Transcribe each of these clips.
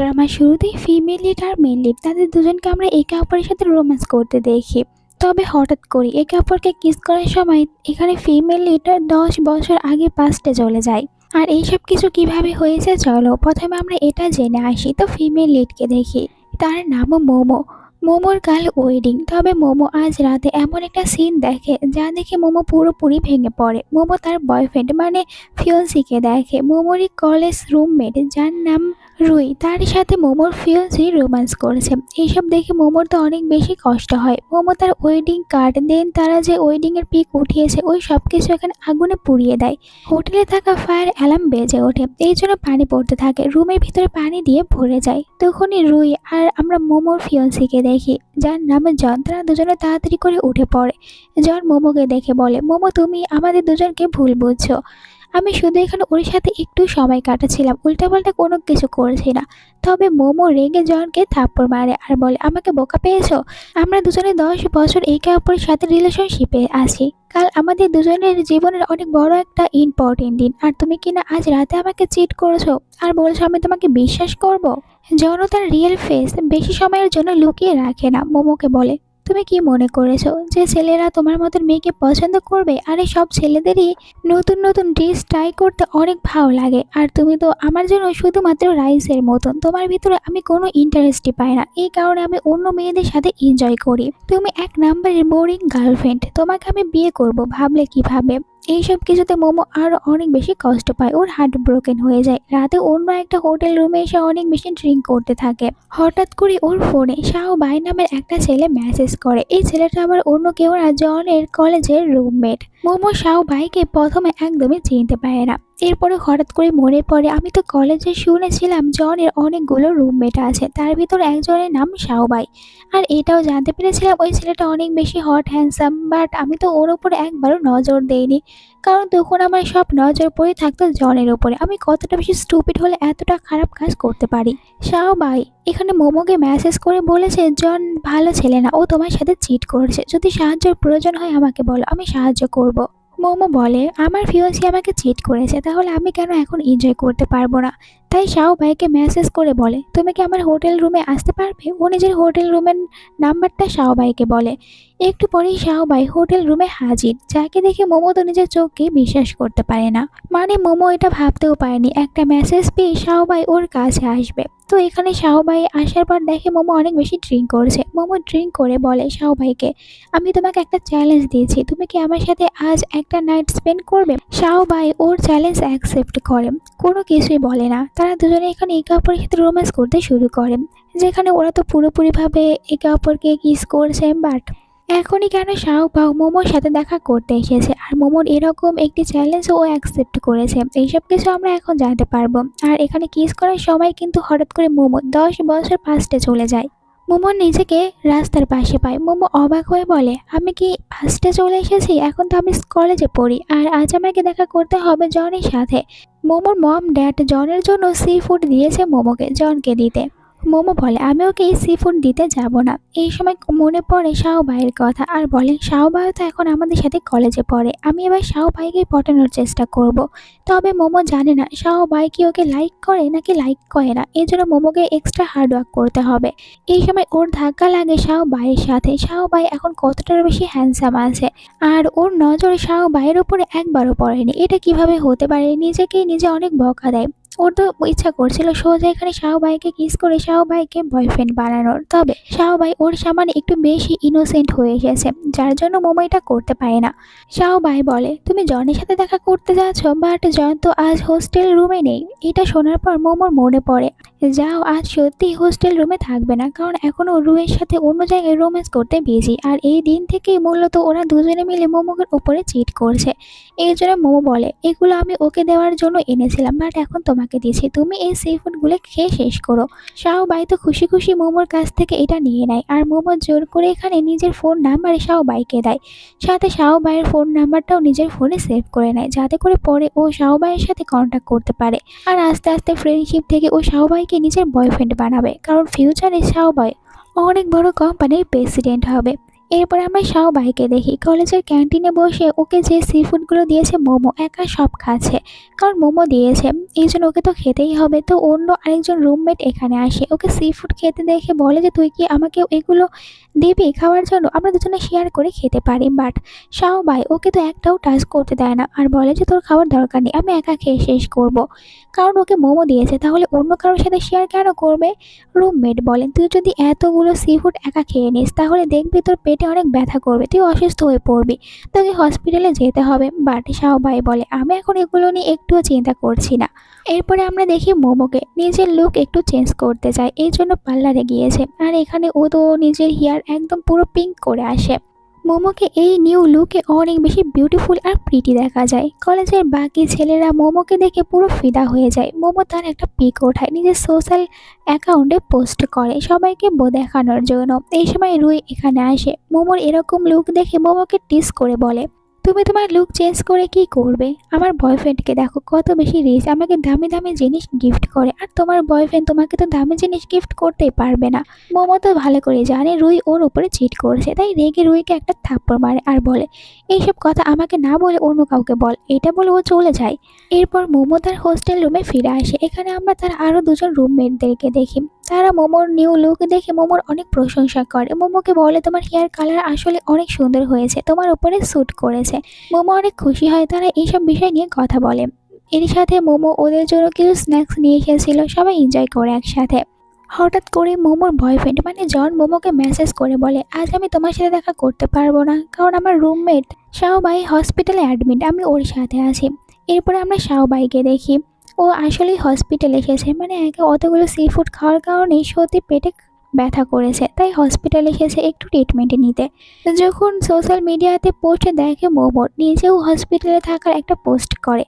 ড্রামার শুরুতেই female lead আর mail lead তাদের দুজনকে আমরা একে অপরের সাথে রোম্যান্স করতে দেখি। তবে হঠাৎ করে একে অপরকে কিস করার সময় এখানে ফিমেল লিড 10 বছর আগে পাস্টে চলে যায়। আর এইসব কিছু কিভাবে হয়েছে চলো প্রথমে আমরা এটা জেনে আসি। তো ফিমেল লিডকে দেখি, তার নামও মোমো। মোমোর কাল ওয়েডিং, তবে মোমো আজ রাতে এমন একটা সিন দেখে যা দেখে মোমো পুরোপুরি ভেঙে পড়ে। মোমো তার বয়ফ্রেন্ড মানে ফিয়ন্সিকে দেখে, মোমোরই কলেজ রুমমেট যার নাম রুই, তার সাথে মোমোর ফিয়ন্সি রোম্যান্স করেছে। এইসব দেখে মোমোর তো অনেক বেশি কষ্ট হয়। মোমো তার ওয়েডিং কার্ড দেন, তারা যে ওয়েডিং এর পিক উঠিয়েছে ওই সব কিছু এখানে আগুনে পুড়িয়ে দেয়। হোটেলে থাকা ফায়ার অ্যালার্ম বেজে ওঠে, এই জন্য পানি পড়তে থাকে, রুমের ভিতরে পানি দিয়ে ভরে যায়। তখনই রুই আর আমরা মোমোর ফিয়ন্সিকে দেখি যার নাম জন, তারা দুজনে তাড়াতাড়ি করে উঠে পড়ে। জন মোমোকে দেখে বলে, মোমো তুমি আমাদের দুজনকে ভুল বুঝছো, আমি শুধু এখানে ওর সাথে একটু সময় কাটাচ্ছিলাম, উল্টাপাল্টা কোনো কিছু করছি না। তবে মোমো রেগে জনকে থাপ্পড় মারে আর বলে, আমাকে বোকা পেয়েছো? আমরা দুজনে 10 বছর একে অপরের সাথে রিলেশনশিপে আছি। কাল আমাদের দুজনের জীবনের অনেক বড় একটা ইম্পর্টেন্ট দিন, আর তুমি কিনা আজ রাতে আমাকে চিট করেছো আর বলছো আমি তোমাকে বিশ্বাস করব? জন তার রিয়েল ফেস বেশি সময়ের জন্য লুকিয়ে রাখে না, মোমোকে বলে, তুমি কি মনে করেছো যে ছেলেরা তোমার মতন মেয়েকে পছন্দ করবে? আরে সব ছেলেদেরই নতুন নতুন ডিশ ট্রাই করতে অনেক ভালো লাগে, আর তুমি তো আমার জন্য শুধুমাত্র রাইসের মতন, তোমার ভিতরে আমি কোনো ইন্টারেস্টই পাই না, এই কারণে আমি অন্য মেয়েদের সাথে এনজয় করি। তুমি এক নাম্বারের বোরিং গার্লফ্রেন্ড, তোমাকে আমি বিয়ে করব ভাবলে কিভাবে? এইসব কিছুতে মোমো আরো অনেক বেশি কষ্ট পায়, ওর হার্ট ব্রোকেন হয়ে যায়। রাতে অন্য একটা হোটেল রুমে এসে অনেক বেশি ড্রিঙ্ক করতে থাকে। হঠাৎ করে ওর ফোনে শাও বাই নামের একটা ছেলে মেসেজ করে, এই ছেলেটা আবার অন্য কেউ না, জনের কলেজের রুমমেট। মোমো শাও বাইকে প্রথমে একদমই চিনতে পারে না, এরপরে হঠাৎ করে মনে পড়ে, আমি তো কলেজে শুনেছিলাম জনের অনেকগুলো রুমমেট আছে, তার ভিতর একজনের নাম শাওবাই। আর এটাও জানতে পেরেছিলাম ওই ছেলেটা অনেক বেশি হট হ্যান্ডসাম, বাট আমি তো ওর উপরে একবারও নজর দেইনি, কারণ তখন আমার সব নজর পড়ে থাকতো জনের উপরে। আমি কতটা বেশি স্টুপিড হলে এতটা খারাপ কাজ করতে পারি। শাওবাই এখানে মোমোকে মেসেজ করে বলেছে, জন ভালো ছেলে না, ও তোমার সাথে চিট করেছে, যদি সাহায্যের প্রয়োজন হয় আমাকে বলো, আমি সাহায্য করব। মোমো বলে, আমার ফিয়ন্সি আমাকে চিট করেছে, তাহলে আমি কেন এখন এনজয় করতে পারবো না? তাই শাও ভাইকে মেসেজ করে বলে, তুমি কি আমার হোটেল রুমে আসতে পারবে? ও নিজের হোটেল রুমের নাম্বারটা শাও ভাইকে বলে। একটু পরেই শাও ভাই হোটেল রুমে হাজির, যাকে দেখে মোমো তো নিজের চোখকে বিশ্বাস করতে পারে না। মানে মোমো এটা ভাবতেও পারেনি একটা মেসেজ পেয়ে শাও ভাই ওর কাছে আসবে। তো এখানে শাও ভাই আসার পর দেখে মোমো অনেক বেশি ড্রিঙ্ক করেছে। মোমো ড্রিঙ্ক করে বলে শাও ভাইকে, আমি তোমাকে একটা চ্যালেঞ্জ দিয়েছি, তুমি কি আমার সাথে আজ একটা নাইট স্পেন্ড করবে? শাও ভাই ওর চ্যালেঞ্জ অ্যাকসেপ্ট করে, কোনো কিছুই বলে না। তারা দুজনে এখানে একে অপরের সাথে রোম্যান্স করতে শুরু করে, যেখানে ওরা তো পুরোপুরিভাবে একে অপরকে কিস করছে। বাট এখনই কেন শাও পাও মোমোর সাথে দেখা করতে এসেছে, আর মোমোর এরকম একটি চ্যালেঞ্জ ও অ্যাকসেপ্ট করেছে, এইসব কিছু আমরা এখন জানতে পারবো। আর এখানে কিস করার সময় কিন্তু হঠাৎ করে মোমো 10 বছর পাস্টে চলে যায়। মোমো নিজেকে রাস্তার পাশে পায়। মোমো অবাক হয়ে বলে, আমি কি পাস্টে চলে এসেছি? এখন তো আমি কলেজে পড়ি, আর আজ আমাকে দেখা করতে হবে জনের সাথে। মোমোর মম ড্যাড জনের জন্য সি ফুড দিয়েছে মোমোকে জনকে দিতে। মোমো বলে, আমি ওকে এই সি ফুড দিতে যাব না। এই সময় মনে পড়ে শাও ভাইয়ের কথা, আর বলে, শাও ভাই তো এখন আমাদের সাথে কলেজে পড়ে, আমি এবার শাও ভাইকে পটানোর চেষ্টা করব। তবে মোমো জানে না শাও ভাই কি ওকে লাইক করে নাকি লাইক করে না, এই জন্য মোমোকে এক্সট্রা হার্ড ওয়ার্ক করতে হবে। এই সময় ওর ধাক্কা লাগে শাও ভাইয়ের সাথে। শাও ভাই এখন কতটার বেশি হ্যান্ডসাম আছে, আর ওর নজর শাও ভাইয়ের উপরে একবারও পড়েনি। এটা কিভাবে হতে পারে? নিজেকেই নিজে অনেক বকা দেয়। ওর তো ইচ্ছা করছিল সোজা এখানে শাও ভাইকে কিস করে শাও ভাইকে বয়ফ্রেন্ড বানানোর, তবে শাও ভাই ওর সামনে একটু বেশি ইনোসেন্ট হয়ে এসেছে, যার জন্য মোমো এটা করতে পারে না। শাও ভাই বলে, তুমি জনের সাথে দেখা করতে যাচ্ছ, বাট জন তো আজ হোস্টেল রুমে নেই। এটা শোনার পর মোমোর মনে পড়ে, যাও আজ সত্যি হোস্টেল রুমে থাকবে না, কারণ এখনও রুয়ের সাথে অন্য জায়গায় রোম্যান্স করতে বিজি, আর এই দিন থেকেই মূলত ওরা দুজনে মিলে মোমোর উপরে চিট করছে। এই জন্য মোমো বলে, এগুলো আমি ওকে দেওয়ার জন্য এনেছিলাম, বাট এখন তোমাকে দিয়েছি, তুমি এই সি ফুডগুলো খেয়ে শেষ করো। শাও বাই তো খুশি খুশি মোমোর কাছ থেকে এটা নিয়ে নেয়, আর মোমো জোর করে এখানে নিজের ফোন নাম্বার শাও বাইকে দেয়, সাথে শাও বাইয়ের ফোন নাম্বারটাও নিজের ফোনে সেভ করে নেয়, যাতে করে পরে ও শাও বাইয়ের সাথে কন্ট্যাক্ট করতে পারে। আর আস্তে আস্তে ফ্রেন্ডশিপ থেকে ও শাও বাইকে নিজের বয়ফ্রেন্ড বানাবে, কারণ ফিউচারে শাও বাই অনেক বড় কোম্পানির প্রেসিডেন্ট হবে। এরপর আমরা শাওবাইকে দেখি কলেজের ক্যান্টিনে বসে ওকে যে সি ফুডগুলো দিয়েছে মোমো একা সব খাচ্ছে, কারণ মোমো দিয়েছে এই জন্য ওকে তো খেতেই হবে। তো অন্য আরেকজন রুমমেট এখানে আসে, ওকে সি ফুড খেতে দেখে বলে যে তুই কি আমাকে এগুলো দিবি খাওয়ার জন্য, আমরা দুজনে শেয়ার করে খেতে পারি। বাট শাওবাই ওকে তো একটাও টাচ করতে দেয় না আর বলে যে তোর খাওয়ার দরকার নেই, আমি একা খেয়ে শেষ করব। কারণ ওকে মোমো দিয়েছে, তাহলে অন্য কারোর সাথে শেয়ার কেন করবে। রুমমেট বলেন তুই যদি এতগুলো সি ফুড একা খেয়ে নিস তাহলে দেখবি তোর পেটে অনেক ব্যথা করবে, তুই অসুস্থ হয়ে পড়বি, তোকে হসপিটালে যেতে হবে। বাট শাওবাই বলে আমি এখন এগুলো নিয়ে একটুও চিন্তা করছি না। এরপরে আমরা দেখি মোমোকে নিজের লুক একটু চেঞ্জ করতে চায়, এই জন্য পার্লারে গিয়েছে। আর এখানে ও তো নিজের হেয়ার একদম পুরো পিঙ্ক করে আসে। মোমোকে এই নিউ লুকে অনেক বেশি বিউটিফুল আর প্রিটি দেখা যায়। কলেজের বাকি ছেলেরা মোমোকে দেখে পুরো ফিদা হয়ে যায়। মোমো তার একটা পিক ওঠায় নিজের সোশ্যাল অ্যাকাউন্টে পোস্ট করে সবাইকে দেখানোর জন্য। এই সময় রুই এখানে আসে, মোমোর এরকম লুক দেখে মোমোকে টিস করে বলে তুমি তোমার লুক চেঞ্জ করে কি করবে, আমার বয়ফ্রেন্ডকে দেখো কত বেশি রিচ, আমাকে দামি দামি জিনিস গিফট করে, আর তোমার বয়ফ্রেন্ড তোমাকে তো দামি জিনিস গিফট করতেই পারবে না। মোমো তো ভালো করে জানে রুই ওর উপরে চিট করছে, তাই রেগে রুইকে একটা থাপ্পড় মারে আর বলে এইসব কথা আমাকে না বলে অন্য কাউকে বল। এটা বলে ও চলে যায়। এরপর মোমো তার হোস্টেল রুমে ফিরে আসে। এখানে আমরা তার আরও দুজন রুমমেটদেরকে দেখি, তারা মোমোর নিউ লুক দেখে মোমোর অনেক প্রশংসা করে। মোমোকে বলে তোমার হেয়ার কালার আসলে অনেক সুন্দর হয়েছে, তোমার উপরে স্যুট করেছে। মোমো অনেক খুশি হয়, তারা এইসব বিষয় নিয়ে কথা বলে। এর সাথে মোমো ওদের জন্য কিছু স্ন্যাক্স নিয়ে এসেছিল, সবাই এনজয় করে একসাথে। হঠাৎ করে মোমোর বয়ফ্রেন্ড মানে জন মোমোকে মেসেজ করে বলে আজ আমি তোমার সাথে দেখা করতে পারবো না, কারণ আমার রুমমেট শাওবাই হসপিটালে অ্যাডমিট, আমি ওর সাথে আছি। এরপরে আমরা শাওবাইকে দেখি, ও আসলেই হসপিটালে এসেছে, মানে একে অতগুলো সি ফুড খাওয়ার কারণে সত্যি পেটে ব্যথা করেছে, তাই হসপিটালে এসেছে একটু ট্রিটমেন্ট নিতে। যখন সোশ্যাল মিডিয়াতে পোস্টে দেখে মোমো নিজেও হসপিটালে থাকার একটা পোস্ট করে,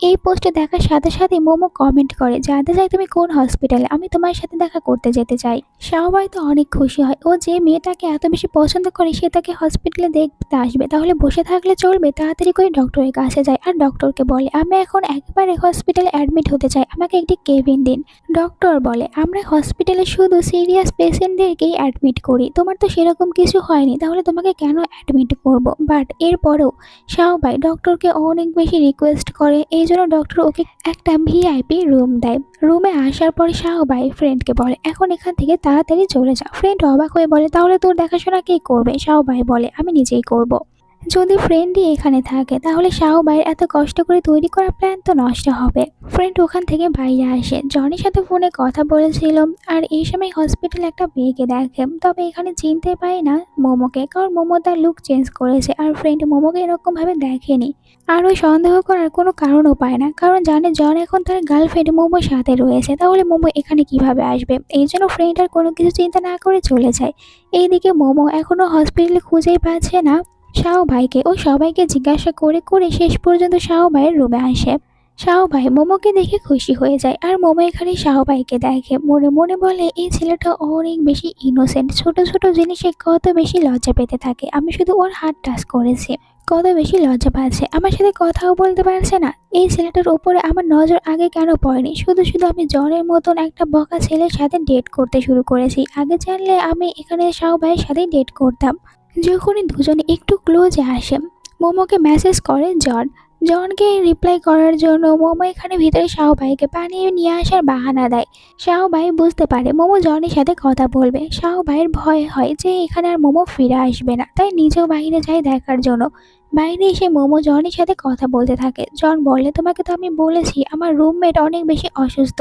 এই পোস্টে দেখার সাথে সাথে মোমো কমেন্ট করে জানতে চাই তুমি কোন হসপিটালে, আমি তোমার সাথে দেখা করতে যেতে চাই। সবাই তো অনেক খুশি হয়, ও যে মেয়েটাকে এত বেশি পছন্দ করে সে তাকে হসপিটালে দেখতে আসবে, তাহলে বসে থাকলে চলবে, তাড়াতাড়ি করে ডক্টরের কাছে যায় আর ডক্টরকে বলে আমি এখন একবারে হসপিটালে অ্যাডমিট হতে চাই, আমাকে একটি কেবিন দিন। ডক্টর বলে আমরা হসপিটালে শুধু সিরিয়াস পেশেন্টদেরকেই অ্যাডমিট করি, তোমার তো সেরকম কিছু হয়নি, তাহলে তোমাকে কেন অ্যাডমিট করব। বাট এরপরেও শাওবাই ডক্টরকে অনেক বেশি রিকোয়েস্ট করে, এই জন্য ডক্টর ওকে একটা ভিআইপি রুম দেয়। রুমে আসার পর শাওবাই ফ্রেন্ডকে বলে এখন এখান থেকে তাড়াতাড়ি চলে যা। ফ্রেন্ড অবাক হয়ে বলে তাহলে তোর দেখাশোনা কে করবে। শাওবাই বলে আমি নিজেই করব। যদি ফ্রেন্ডই এখানে থাকে তাহলে শাওবাইয়ের এত কষ্ট করে তৈরি করা প্ল্যান তো নষ্ট হবে। ফ্রেন্ড ওখান থেকে বাইরে আসে, জনির সাথে ফোনে কথা বলেছিল আর এই সময় হসপিটালে একটা মেয়েকে দেখে, তবে এখানে চিনতে পায় না মোমোকে, কারণ মোমো তার লুক চেঞ্জ করেছে আর ফ্রেন্ড মোমোকে এরকমভাবে দেখেনি। আর ওই সন্দেহ করার কোনো কারণও পায় না, কারণ জানে জন এখন তার গার্লফ্রেন্ড মোমোর সাথে রয়েছে, তাহলে মোমো এখানে কিভাবে আসবে। এই জন্য ফ্রেন্ড আর কোনো কিছু চিন্তা না করে চলে যায়। এইদিকে মোমো এখনও হসপিটালে খুঁজেই পাচ্ছে না শাওবাইকে, ও সবাইকে জিজ্ঞাসা করে করে শেষ পর্যন্ত শাওবাইয়ের রুমে আসে। শাওবাই মোমোকে দেখে খুশি হয়ে যায় আর মোমো এখানে শাওবাইকে দেখে, মনে মনে বলে এই ছেলেটা অনেক বেশি ইনোসেন্ট, ছোট ছোট জিনিসে কত বেশি লজ্জা পেতে থাকে, আমি শুধু ওর হাত টাচ করেছি কত বেশি লজ্জা পাচ্ছে, আমার সাথে কথাও বলতে পারছে না। এই ছেলেটার উপরে আমার নজর আগে কেন পড়েনি, শুধু শুধু আমি জনের মতন একটা বকা ছেলের সাথে ডেট করতে শুরু করেছি, আগে জানলে আমি এখানে শাওবাইয়ের সাথেই ডেট করতাম। যখনই দুজনে একটু ক্লোজে আসে মোমোকে মেসেজ করে জনকে রিপ্লাই করার জন্য মোমো এখানে ভিতরে শাওবাইকে পানি নিয়ে আসার বাহানা দেয়। শাওবাই বুঝতে পারে মোমো জনের সাথে কথা বলবে, শাওবাইয়ের ভয় হয় যে এখানে আর মোমো ফিরে আসবে না, তাই নিজেও বাইরে যায় দেখার জন্য। বাইরে এসে মোমো জনের সাথে কথা বলতে থাকে। জন বলে তোমাকে তো আমি বলেছি আমার রুমমেট অনেক বেশি অসুস্থ,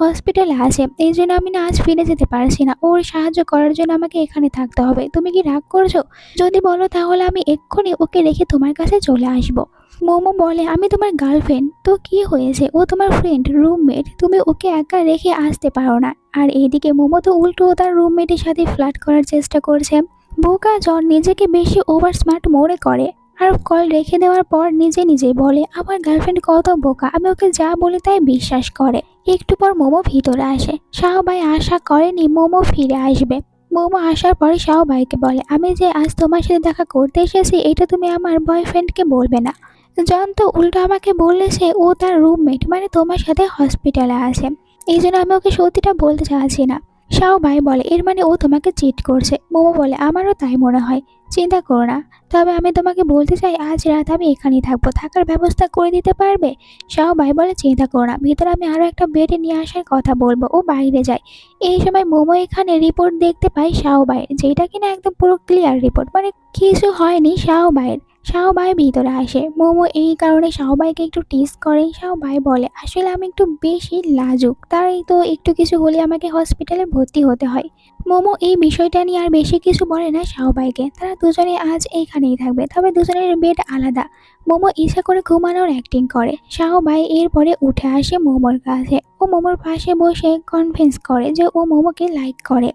হসপিটালে আছে, এই জন্য আমি না আজ ফিরে যেতে পারছি না, ওর সাহায্য করার জন্য আমাকে এখানে থাকতে হবে, তুমি কি রাগ করছো, যদি বলো তাহলে আমি এক্ষুনি ওকে রেখে তোমার কাছে চলে আসবো। মোমো বলে আমি তোমার গার্লফ্রেন্ড, তো কি হয়েছে, ও তোমার ফ্রেন্ড রুমমেট, তুমি ওকে একা রেখে আসতে পারো না। আর এইদিকে মোমো তো উল্টো তার রুমমেটের সাথে ফ্লার্ট করার চেষ্টা করছে। বোকা জন নিজেকে বেশি ওভার স্মার্ট মনে করে আর কল রেখে দেওয়ার পর নিজে নিজে বলে আমার গার্লফ্রেন্ড কত বোকা, আমি ওকে যা বলি তাই বিশ্বাস করে। একটু পর মোমো ভিতরে আসে, শাওবাই আশা করেনি মোমো ফিরে আসবে। মোমো আসার পরে শাওবাইকে বলে আমি যে আজ তোমার সাথে দেখা করতে এসেছি এটা তুমি আমার বয়ফ্রেন্ডকে বলবে না। জন তো উল্টো আমাকে বলেছে ও তার রুমমেট, মানে তোমার সাথে হসপিটালে আছে, এই জন্য আমি ওকে সত্যিটা বলতে চাচ্ছি না। শাও ভাই বলে এর মানে ও তোমাকে চিট করছে। মোমো বলে আমারও তাই মনে হয়, চিন্তা করো না। তবে আমি তোমাকে বলতে চাই আজ রাত আমি এখানেই থাকবো, থাকার ব্যবস্থা করে দিতে পারবে? শাও ভাই বলে চিন্তা করো না, ভিতরে আমি আরো একটা বেডে নিয়ে আসার কথা বলবো। ও বাইরে যায়। এই সময় মোমো এখানে রিপোর্ট দেখতে পায় শাও ভাইয়ের, যেটা কিনা একদম পুরো ক্লিয়ার রিপোর্ট, মানে কিছু হয়নি শাও ভাইয়ের। শাও ভাই ভিতরে আসে। মোমো এই কারণে শাও ভাইকে একটু টিজ করে। শাও ভাই বলে আসলে আমি একটু বেশি লাজুক, তাই তো একটু কিছু হলে আমাকে হসপিটালে ভর্তি হতে হয়। মোমো এই বিষয়টা নিয়ে আর বেশি কিছু বলে না শাও ভাইকে। তারা দুজনে আজ এইখানেই থাকবে, তবে দুজনের বেড আলাদা। মোমো ইচ্ছা করে ঘুমানোর অ্যাক্টিং করে। শাও ভাই এরপরে উঠে আসে মোমোর কাছে। ও মোমোর পাশে বসে কনভিন্স করে যে ও মোমোকে লাইক করে।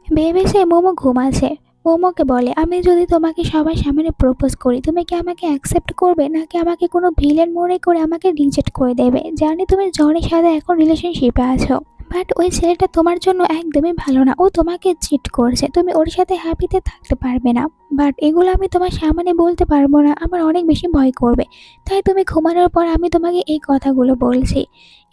ভেবেছে মোমো ঘুমাচ্ছে। মোমোকে বলে আমি যদি তোমাকে সবার সামনে প্রপোজ করি তুমি কি আমাকে অ্যাকসেপ্ট করবে, নাকি আমাকে কোনো ভিলেন মনে করে আমাকে রিজেক্ট করে দেবে? জানি তুমি জনের সাথে এখন রিলেশনশিপে আছো, বাট ওই ছেলেটা তোমার জন্য একদমই ভালো না। ও তোমাকে চিট করছে, তুমি ওর সাথে হ্যাপিতে থাকতে পারবে না। বাট এগুলো আমি তোমার সামনে বলতে পারবো না, আমার অনেক বেশি ভয় করবে। তাই তুমি ঘুমানোর পর আমি তোমাকে এই কথাগুলো বলছি।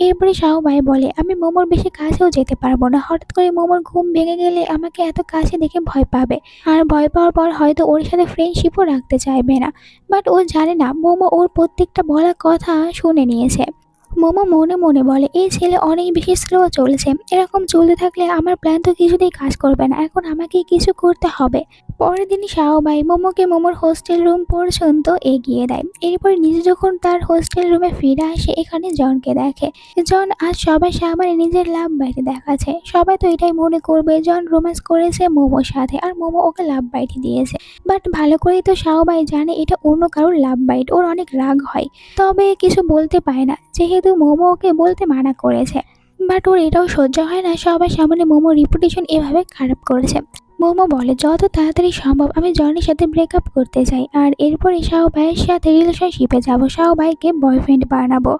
এরপরে শাও ভাই বলে আমি মোমোর বেশি কাছেও যেতে পারবো না, হঠাৎ করে মোমোর ঘুম ভেঙে গেলে আমাকে এত কাছে দেখে ভয় পাবে। আর ভয় পাওয়ার পর হয়তো ওর সাথে ফ্রেন্ডশিপও রাখতে চাইবে না। বাট ও জানে না মোমো ওর প্রত্যেকটা বলা কথা শুনে নিয়েছে। মোমো মনে মনে বলে এই ছেলে অনেক বেশি স্লো চলছে, এরকম চলতে থাকলে আমার প্ল্যান তো কিছুতেই কাজ করবে না, এখন আমাকে কিছু করতে হবে। পরের দিন শাও ভাই মোমোকে মোমোর হোস্টেল রুম পর্যন্ত এগিয়ে দেয়। এরপর নিজে যখন তার হোস্টেল রুমে ফিরে আসে এখানে জনকে দেখে। জন আজ সবার সামনে নিজের লাভ বাইটে দেখাচ্ছে। সবাই তো এটাই মনে করবে জন রোম্যান্স করেছে মোমোর সাথে আর মোমো ওকে লাভ বাইট দিয়েছে। বাট ভালো করেই তো শাও ভাই জানে এটা অন্য কারোর লাভ বাইট, ওর অনেক রাগ হয়, তবে কিছু বলতে পারে না যেহেতু মোমো ওকে বলতে মানা করেছে। বাট ওর এটাও সহ্য হয় না সবার সামনে মোমো রিপুটেশন এভাবে খারাপ করেছে। মোমো বলে যত তাড়াতাড়ি সম্ভব আমি জনের সাথে ব্রেকআপ করতে চাই, আর এরপরে শাও ভাইয়ের সাথে রিলেশনশিপে যাব, শাও ভাইকে বয়ফ্রেন্ড বানাবো।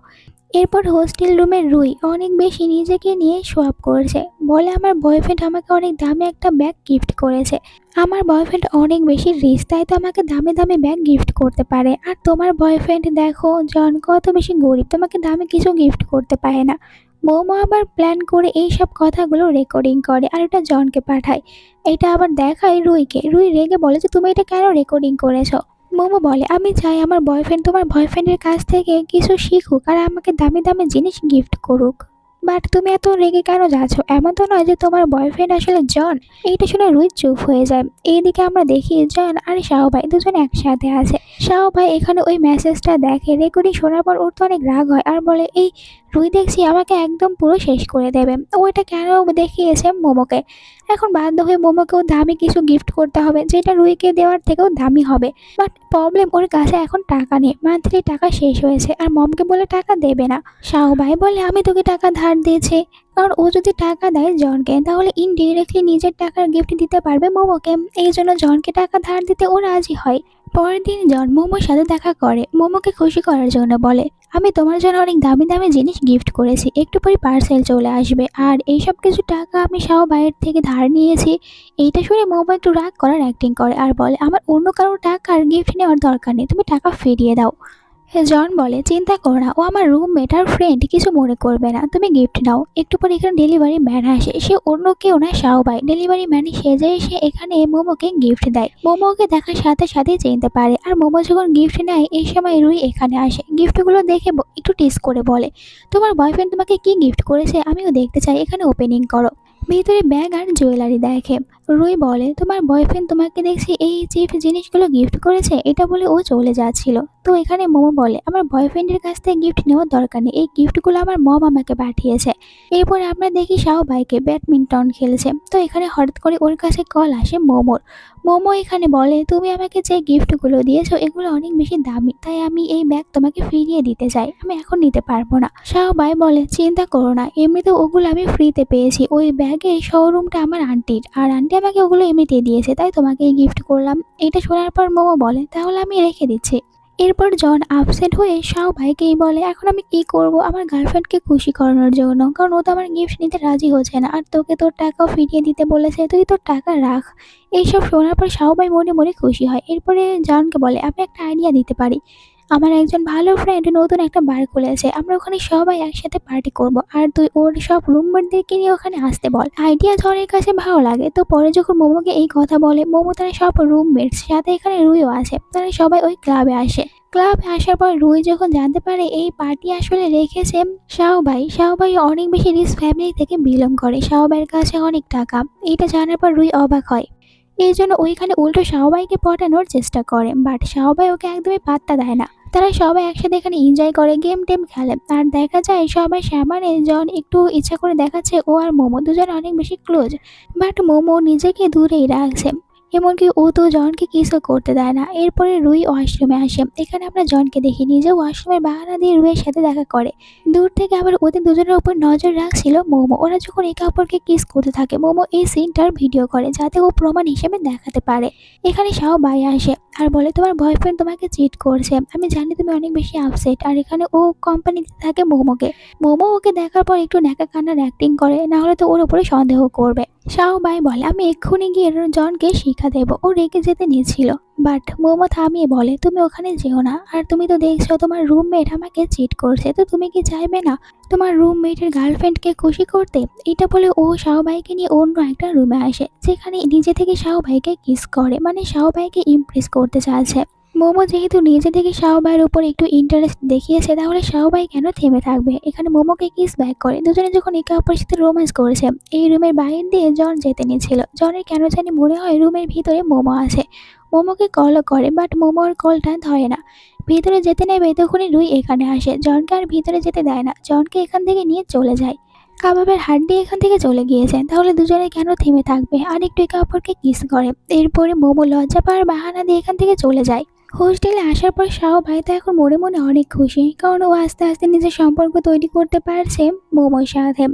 এরপর হোস্টেল রুমের রুই অনেক বেশি নিজেকে নিয়ে শো আপ করছে। বলে আমার বয়ফ্রেন্ড আমাকে অনেক দামি একটা ব্যাগ গিফট করেছে। আমার বয়ফ্রেন্ড অনেক বেশি রিচ, তাই তো আমাকে দামি দামি ব্যাগ গিফট করতে পারে। আর তোমার বয়ফ্রেন্ড দেখো জন কত বেশি গরিব, তোমাকে দামি কিছু গিফট করতে পারে না। মোমো আবার প্ল্যান করে এই সব কথাগুলো রেকর্ডিং করে আর এটা জনকে পাঠায়। এটা আবার দেখায় রুইকে। রুই রেগে বলে যে তুমি এটা কেন রেকর্ডিং করেছো? মোমো বলে আমি চাই আমার বয়ফ্রেন্ড তোমার বয়ফ্রেন্ডের কাছ থেকে কিছু শিখুক আর আমাকে দামি দামি জিনিস গিফট করুক। বাট তুমি এত রেগে কেন যাচ্ছ? এমন তো নয় যে তোমার বয়ফ্রেন্ড আসলে জন। এইটা শুনে রুই চুপ হয়ে যায়। এইদিকে আমরা দেখি জন আর শাও ভাই দুজন একসাথে আছে। শাও ভাই এখানে ওই মেসেজটা দেখে। রেকর্ডিং শোনার পর ওর তো অনেক রাগ হয় আর বলে এই রুই দেখছি আমাকে একদম পুরো শেষ করে দেবে। ও এটা কেন দেখিয়েছে মোমোকে। এখন বাধ্য হয়ে মোমোকেও দামি কিছু গিফট করতে হবে, যেটা রুইকে দেওয়ার থেকেও দামি হবে। বাট প্রবলেম ওর কাছে এখন টাকা নেই, মান্থলি টাকা শেষ হয়েছে আর মমকে বলে টাকা দেবে না। শাও ভাই বলে আমি তোকে টাকা ধার দিয়েছি, কারণ ও যদি টাকা দেয় জনকে তাহলে ইনডিরেক্টলি নিজের টাকার গিফট দিতে পারবে মোমোকে। এই জন্য জনকে টাকা ধার দিতে ও রাজি হয়। পরের দিন জন মোমোর সাথে দেখা করে, মোমোকে খুশি করার জন্য বলে আমি তোমার জন্য অনেক দামি দামি জিনিস গিফট করেছি, একটু পরে পার্সেল চলে আসবে। আর এইসব কিছু টাকা আমি শাও ভাইয়ের থেকে ধার নিয়েছি। এইটা শুনে মোমো একটু রাগ করার অ্যাক্টিং করে আর বলে আমার অন্য কারোর টাকার গিফট নেওয়ার দরকার নেই, তুমি টাকা ফিরিয়ে দাও। জন বলে চিন্তা করো না, ও আমার রুমমেট আর ফ্রেন্ড, কিছু মনে করবে না, তুমি গিফট নাও। একটু পরে এখানে ডেলিভারি ম্যান আসে। সে অন্য কেউ না শাও ভাই। ডেলিভারি ম্যানই সেজে এসে এখানে মোমোকে গিফট দেয়। মোমো ওকে দেখার সাথে সাথেই চিনতে পারে। আর মোমো যখন গিফট নেয় এই সময় রুই এখানে আসে। গিফটগুলো দেখে একটু টেস্ট করে বলে তোমার বয়ফ্রেন্ড তোমাকে কি গিফট করেছে আমিও দেখতে চাই, এখানে ওপেনিং করো। ভিতরে ব্যাগ আর জুয়েলারি দেখে। রুই বলে তোমার বয়ফ্রেন্ড তোমাকে দেখছি এই চিপ জিনিসগুলো গিফট করেছে। এটা বলে ও চলে যাচ্ছিল। তো এখানে মোমো বলে আমার বয়ফ্রেন্ডের কাছ থেকে গিফট নেওয়ার দরকার নেই, এই গিফটগুলো আমার মম আমাকে পাঠিয়েছে। এরপর আমরা দেখি শাও ভাইকে ব্যাডমিন্টন খেলছে। তো এখানে হঠাৎ করে ওর কাছে কল আসে মোমোর। মোমো এখানে বলে তুমি আমাকে যে গিফটগুলো দিয়েছো এগুলো অনেক বেশি দামি, তাই আমি এই ব্যাগ তোমাকে ফিরিয়ে দিতে চাই, আমি এখন নিতে পারবো না। শাও ভাই বলে চিন্তা করো না, এমনিতে ওগুলো আমি ফ্রিতে পেয়েছি। ওই ব্যাগে শোরুমটা আমার আন্টির, আর আন্টি আমাকে ওগুলো এমনিতেই দিয়েছে, তাই তোমাকে গিফট করলাম। এটা শোনার পর মোমো বলে তাহলে আমি রেখে দিচ্ছি। এরপর জন আপসেট হয়ে শাও ভাইকেই বলে এখন আমি কি করব আমার গার্লফ্রেন্ডকে খুশি করানোর জন্য, কারণ ও তো আমার গিফট নিতে রাজি হচ্ছে না আর তোকে তোর টাকাও ফিরিয়ে দিতে বলেছে, তুই তোর টাকা রাখ। এইসব শোনার পর শাও ভাই মনে মনে খুশি হয়। এরপরে জনকে বলে আমি একটা আইডিয়া দিতে পারি, আমার একজন ভালো ফ্রেন্ড নতুন একটা বার খুলেছে, আমরা ওখানে সবাই একসাথে পার্টি করব, আর তুই ওর সব রুমমেটদেরকে নিয়ে ওখানে আসতে বল। আইডিয়া জনের কাছে ভালো লাগে। তো পরে যখন মোমোকে এই কথা বলে, মোমো তার সব রুমমেটস সাথে এখানে রুইও আছে, তারা সবাই ওই ক্লাবে আসে। ক্লাবে আসার পর রুই যখন জানতে পারে এই পার্টি আসলে রেখেছে শাওবাই, শাওবাই অনেক বেশি রিচ ফ্যামিলি থেকে বিলং করে, শাওবাইয়ের কাছে অনেক টাকা। এটা জানার পর রুই অবাক হয়। এই জন্য ওইখানে উল্টো শাওবাইকে পটানোর চেষ্টা করে, বাট শাওবাই ওকে একদমই পাত্তা দেয় না। তারা সবাই একসাথে এখানে এনজয় করে, গেম টেম খেলে, আর দেখা যায় সবাই সামনে জন একটু ইচ্ছা করে দেখাচ্ছে ও আর মোমো দুজন অনেক বেশি ক্লোজ, বাট মোমো নিজেকে দূরেই রাখছে। এমনকি ও তো জনকে কিসও করতে দেয় না। এরপরে রুই ওয়াশরুমে আসে, এখানে আমরা জনকে দেখি নিজে ওয়াশরুমের বাহানা দিয়ে রুইয়ের সাথে দেখা করে। দূর থেকে আবার ওদের দুজনের উপর নজর রাখছিল মোমো। ওরা যখন একে অপরকে কিস করতে থাকে, মোমো এই সিনটার ভিডিও করে যাতে ও প্রমাণ হিসেবে দেখাতে পারে। এখানে শাওবাই আসে আর বলে তোমার বয়ফ্রেন্ড তোমাকে চিট করছে, আমি জানি তুমি অনেক বেশি আপসেট। আর এখানে ও কোম্পানিতে থাকে মোমোকে। মোমো ওকে দেখার পর একটু ন্যাকা কান্নার অ্যাক্টিং করে, না হলে তো ওর উপরে সন্দেহ করবে। শাওবাই বলে আমি এক্ষুনি গিয়ে জনকে শিক্ষা দেবো, ও রেগে যেতে নিয়েছিল। বাট মোমো থামিয়ে বলে তুমি ওখানে যেও না, আর তুমি তো দেখছো তোমার রুমমেট আমাকে চিট করছে, তো তুমি কি চাইবে না তোমার রুমমেটের গার্লফ্রেন্ডকে খুশি করতে? এটা বলে ও শাওবাইকে নিয়ে অন্য একটা রুমে আসে, যেখানে নিজে থেকে শাওবাইকে কিস করে, মানে শাওবাইকে ইমপ্রেস করতে চাইছে। মোমো যেহেতু নিজে থেকে শাওবাইয়ের উপর একটু ইন্টারেস্ট দেখিয়েছে, তাহলে শাওবাই কেন থেমে থাকবে। এখানে মোমোকে কিস ব্যাক করে, দুজনে যখন একে অপরের সাথে রোম্যান্স করেছে। এই রুমের বাইরে দিয়ে জন যেতে নিয়েছিল, জনের কেন জানি মনে হয় রুমের ভিতরে মোমো আছে। মোমোকে কলও করে, বাট মোমোর কলটা ধরে না। ভিতরে যেতে নেবে তখনই রুই এখানে আসে, জনকে আর ভিতরে যেতে দেয় না, জনকে এখান থেকে নিয়ে চলে যায়। কাবাবের হাড্ডি এখান থেকে চলে গিয়েছে, তাহলে দুজনে কেন থেমে থাকবে, আর একটু একে অপরকে কিস করে। এরপরে মোমো লজ্জা পাওয়ার বাহানা দিয়ে এখান থেকে চলে যায়। হোস্টেলে আসার পর শাওবাই তো এখন মনে মনে অনেক খুশি, কারণ ও আস্তে আস্তে নিজের সম্পর্ক তৈরি করতে পারছে মোমোর সাথে।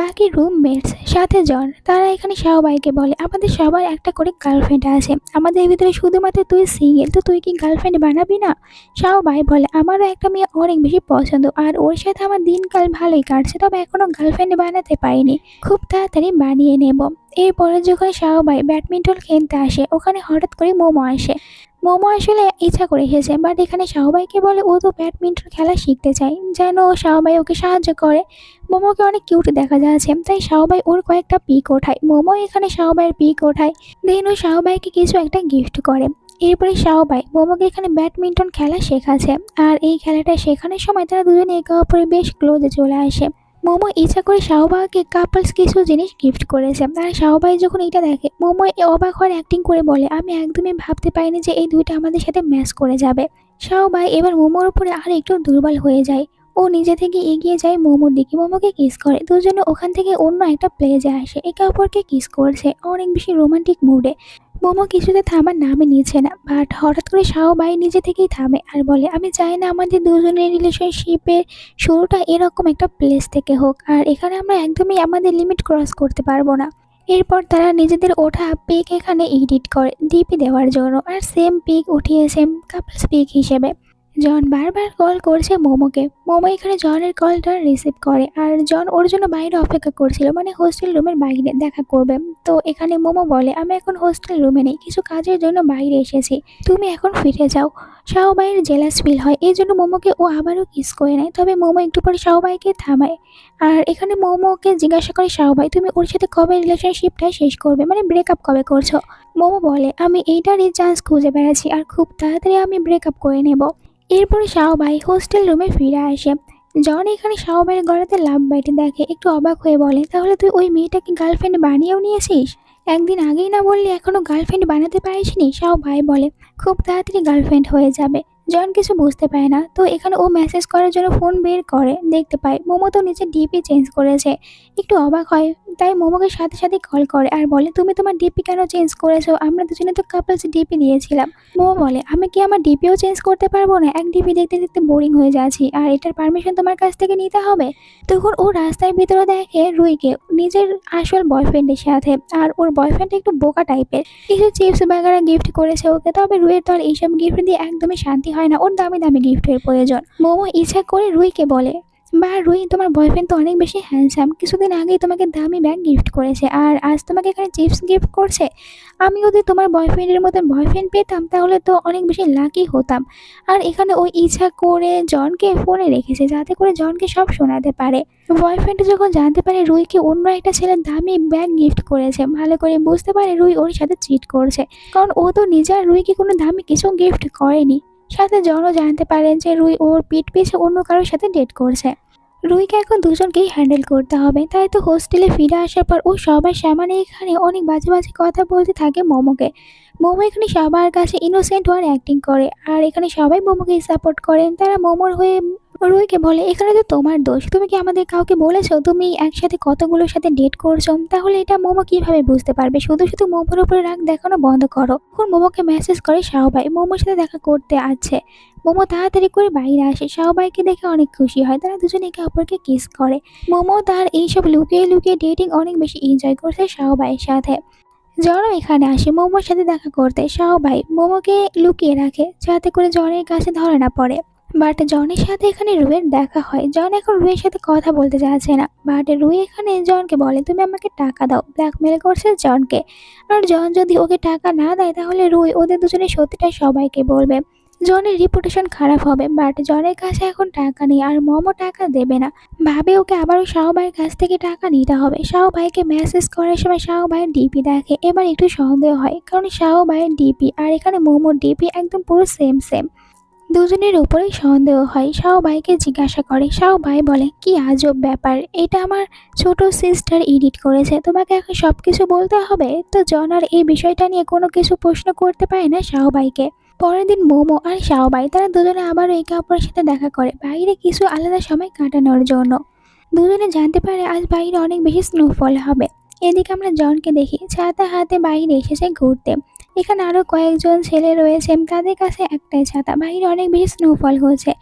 বাকি রুমমেটস সাথে জন, তারা এখানে শাওবাইকে বলে আমাদের সবার একটা করে গার্লফ্রেন্ড আছে, আমাদের ভিতরে শুধুমাত্র তুই সিঙ্গেল, তো তুই কি গার্লফ্রেন্ড বানাবি না? শাওবাই বলে আমারও একটা মেয়ে অনেক বেশি পছন্দ, আর ওর সাথে আমার দিনকাল ভালোই কাটছে, তবে এখনো গার্লফ্রেন্ড বানাতে পারিনি, খুব তাড়াতাড়ি বানিয়ে নেব। এরপরে যখন শাওবাই ব্যাডমিন্টন খেলতে আসে, ওখানে হঠাৎ করে মোমো আসে। মোমো আসলে ইচ্ছা করে এসেছে, বাট এখানে শাওবাইকে বলে ও তো ব্যাডমিন্টন খেলা শিখতে চায়, যেন শাওবাই ওকে সাহায্য করে। মোমোকে অনেক কিউট দেখা যাচ্ছে, তাই শাওবাই ওর কয়েকটা পিক ওঠায়, মোমো এখানে শাওবাইয়ের পিক ওঠায়। দেন ও শাওবাইকে কিছু একটা গিফট করে। এরপরে শাওবাই মোমোকে এখানে ব্যাডমিন্টন খেলা শেখাচ্ছে, আর এই খেলাটা শেখানোর সময় তারা দুজনে একে অপরের বেশ ক্লোজে চলে আসে। মোমো ইচ্ছা করে শাওবাইকে কাপলস কিছু জিনিস গিফট করেছে, আর শাওবাই যখন এটা দেখে, মোমো অবাক হওয়ার অ্যাক্টিং করে বলে আমি একদমই ভাবতে পারিনি যে এই দুইটা আমাদের সাথে ম্যাচ করে যাবে। শাওবাই এবার মোমোর উপরে আর একটু দুর্বল হয়ে যায়, ও নিজে থেকে এগিয়ে যায় মোমোর দিকে, মোমোকে কিস করে। দুজনে ওখান থেকে অন্য একটা প্লেজে আসে, একে অপরকে কিস করছে অনেক বেশি রোমান্টিক মুডে। মোমো কিছুতে থামার নামই নিচ্ছে না, বাট হঠাৎ করে শাওবাই নিজে থেকেই থামে আর বলে আমি চাই না আমাদের দুজনের রিলেশনশিপের শুরুটা এরকম একটা প্লেস থেকে হোক, আর এখানে আমরা একদমই আমাদের লিমিট ক্রস করতে পারবো না। এরপর তারা নিজেদের ওঠা পিক এখানে এডিট করে ডিপি দেওয়ার জন্য, আর সেম পিক উঠিয়েছে কাপলস পিক হিসেবে। জন বারবার কল করছে মোমোকে, মোমো এখানে জনের কলটা রিসিভ করে, আর জন ওর জন্য বাইরে অপেক্ষা করছিল, মানে হোস্টেল রুমের বাইরে দেখা করবে। তো এখানে মোমো বলে আমি এখন হোস্টেল রুমে নেই, কিছু কাজের জন্য বাইরে এসেছি, তুমি এখন ফিরে যাও। শাওবাইয়ের জেলাস ফিল হয়, এই জন্য মোমোকে ও আবারও কিস করে নেয়, তবে মোমো একটু পরে শাওবাইকে থামায়। আর এখানে মোমোকে জিজ্ঞাসা করে শাওবাই তুমি ওর সাথে কবে রিলেশনশিপটা শেষ করবে, মানে ব্রেকআপ কবে করছো? মোমো বলে আমি এইটারই চান্স খুঁজে বেড়াচ্ছি, আর খুব তাড়াতাড়ি আমি ব্রেকআপ করে নেব। এরপরে শাওবাই হোস্টেল রুমে ফিরে আসে। জন এখানে শাওবাইয়ের গলাতে লাভ বাইটে দেখে, একটু অবাক হয়ে বলে তাহলে তুই ওই মেয়েটাকে গার্লফ্রেন্ড বানিয়েও নিয়েছিস? একদিন আগেই না বললি এখনো গার্লফ্রেন্ড বানাতে পারিসনি? শাওবাই বলে খুব তাড়াতাড়ি গার্লফ্রেন্ড হয়ে যাবে। জন কিছু বুঝতে পারে না, তো এখানে ও মেসেজ করার জন্য ফোন বের করে, দেখতে পায় মোমো তো নিচে ডিপি চেঞ্জ করেছে। একটু অবাক হয়, তাই মোমোকে সাথে সাথে কল করে আর বলে তুমি তোমার ডিপি কেন চেঞ্জ করেছো, আমরা দুজনে তো কাপলস ডিপি দিয়েছিলাম। মোমো বলে আমি কি আমার ডিপিও চেঞ্জ করতে পারবো না, এক ডিপি দেখতে দেখতে বোরিং হয়ে যাচ্ছি, আর এটার পারমিশন তোমার কাছ থেকে নিতে হবে। তখন ও রাস্তার ভিতরে দেখে রুইকে নিজের আসল বয়ফ্রেন্ডের সাথে, আর ওর বয়ফ্রেন্ড একটু বোকা টাইপের, কিছু চিপস বাগারা গিফট করেছে ওকে, তবে রুইয়ের তো আর এইসব গিফট দিয়ে একদমই শান্তি হয় না, ওর দামি দামি গিফটের প্রয়োজন। মোমো ইচ্ছা করে রুইকে বলে বা রুই, তোমার বয়ফ্রেন্ড তো অনেক বেশি হ্যান্ডসাম, কিছুদিন আগেই তোমাকে দামি ব্যাগ গিফট করেছে আর আজ তোমাকে এখানে চিপস গিফট করছে। আমি যদি তোমার বয়ফ্রেন্ডের মতন বয়ফ্রেন্ড পেতাম তাহলে তো অনেক বেশি লাকি হতাম। আর এখানে ওই ইচ্ছা করে জনকে ফোনে রেখেছে যাতে করে জনকে সব শোনাতে পারে। বয়ফ্রেন্ড যখন জানতে পারে রুইকে অন্য একটা ছেলে দামি ব্যাগ গিফট করেছে, ভালো করে বুঝতে পারে রুই ওর সাথে চিট করছে, কারণ ও তো নিজে আর রুইকে কোনো দামি কিছু গিফট করেনি। সাথে জনও জানতে পারেন যে রুই ওর পিঠ পিছে অন্য কারোর সাথে ডেট করছে। রুইকে এখন দুজনকেই হ্যান্ডেল করতে হবে, তাই তো হোস্টেলে ফিরে আসার পর ও সবার সামনে এখানে অনেক বাজে বাজে কথা বলতে থাকে মোমোকে। মোমো এখানে সবার কাছে ইনোসেন্ট ওয়ার অ্যাক্টিং করে আর এখানে সবাই মোমোকে সাপোর্ট করেন। তারা মোমোর হয়ে রুইকে বলে, এখানে তো তোমার দোষ, তুমি কি আমাদের কাউকে বলেছো তুমি একসাথে কতগুলোর সাথে ডেট করছো? তাহলে এটা মোমো কিভাবে বুঝতে পারবে? শুধু শুধু মোমোর উপরে রাগ দেখানো বন্ধ করো। এখন মোমোকে মেসেজ করে শাওবাই মোমোর সাথে দেখা করতে আছে। মোমো তাড়াতাড়ি করে বাইরে আসে, শাওবাইকে দেখে অনেক খুশি হয়, তারা দুজনে একে অপরকে কিস করে। মোমো তার এইসব লুকিয়ে লুকিয়ে ডেটিং অনেক বেশি এনজয় করছে শাওবাইয়ের সাথে। জনও এখানে আসে মোমোর সাথে দেখা করতে। শাওবাই মোমোকে লুকিয়ে রাখে যাতে করে জনের কাছে ধরা না পড়ে। বাট জনের সাথে এখানে রুইয়ের দেখা হয়। জন এখন রুইয়ের সাথে কথা বলতে চাচ্ছে না, বাট রুই এখানে জনকে বলে তুমি আমাকে টাকা দাও, ব্ল্যাকমেল করছে জনকে। আর জন যদি ওকে টাকা না দেয় তাহলে রুই ওদের দুজনের সত্যিটা সবাইকে বলবে। জনের রিপুটেশন খারাপ হবে, বাট জনের কাছে এখন টাকা নেই আর মোমো টাকা দেবে না। ভাবে ওকে আবারও শাওবাইয়ের কাছ থেকে টাকা নিতে হবে। শাওবাইকে মেসেজ করার সময় শাওবাইয়ের ডিপি দেখে, এবার একটু সন্দেহ হয় কারণ শাওবাইয়ের ডিপি আর এখানে মোমোর ডিপি একদম পুরো সেম সেম। দুজনের উপরেই সন্দেহ হয়। শাওবাইকে জিজ্ঞাসা করে, শাওবাই বলে কি আজব ব্যাপার, এটা আমার ছোট সিস্টার এডিট করেছে, তোমাকে এখন সব কিছু বলতে হবে? তো জন আর এই বিষয়টা নিয়ে কোনো কিছু প্রশ্ন করতে পারে না শাওবাইকে। পরের দিন মোমো আর শাওবাই তারা দুজনে আবারও একে অপরের সাথে দেখা করে বাইরে কিছু আলাদা সময় কাটানোর জন্য। দুজনে জানতে পারে আজ বাইরে অনেক বেশি স্নোফল হবে। এদিকে আমরা জনকে দেখি ছাতা হাতে বাইরে এসেছে ঘুরতে। এখানে আরো কয়েকজন ছেলে রয়েছেন, তাদের কাছে একটাই ছাতা। বাইরে অনেক বেশি স্নোফল হচ্ছে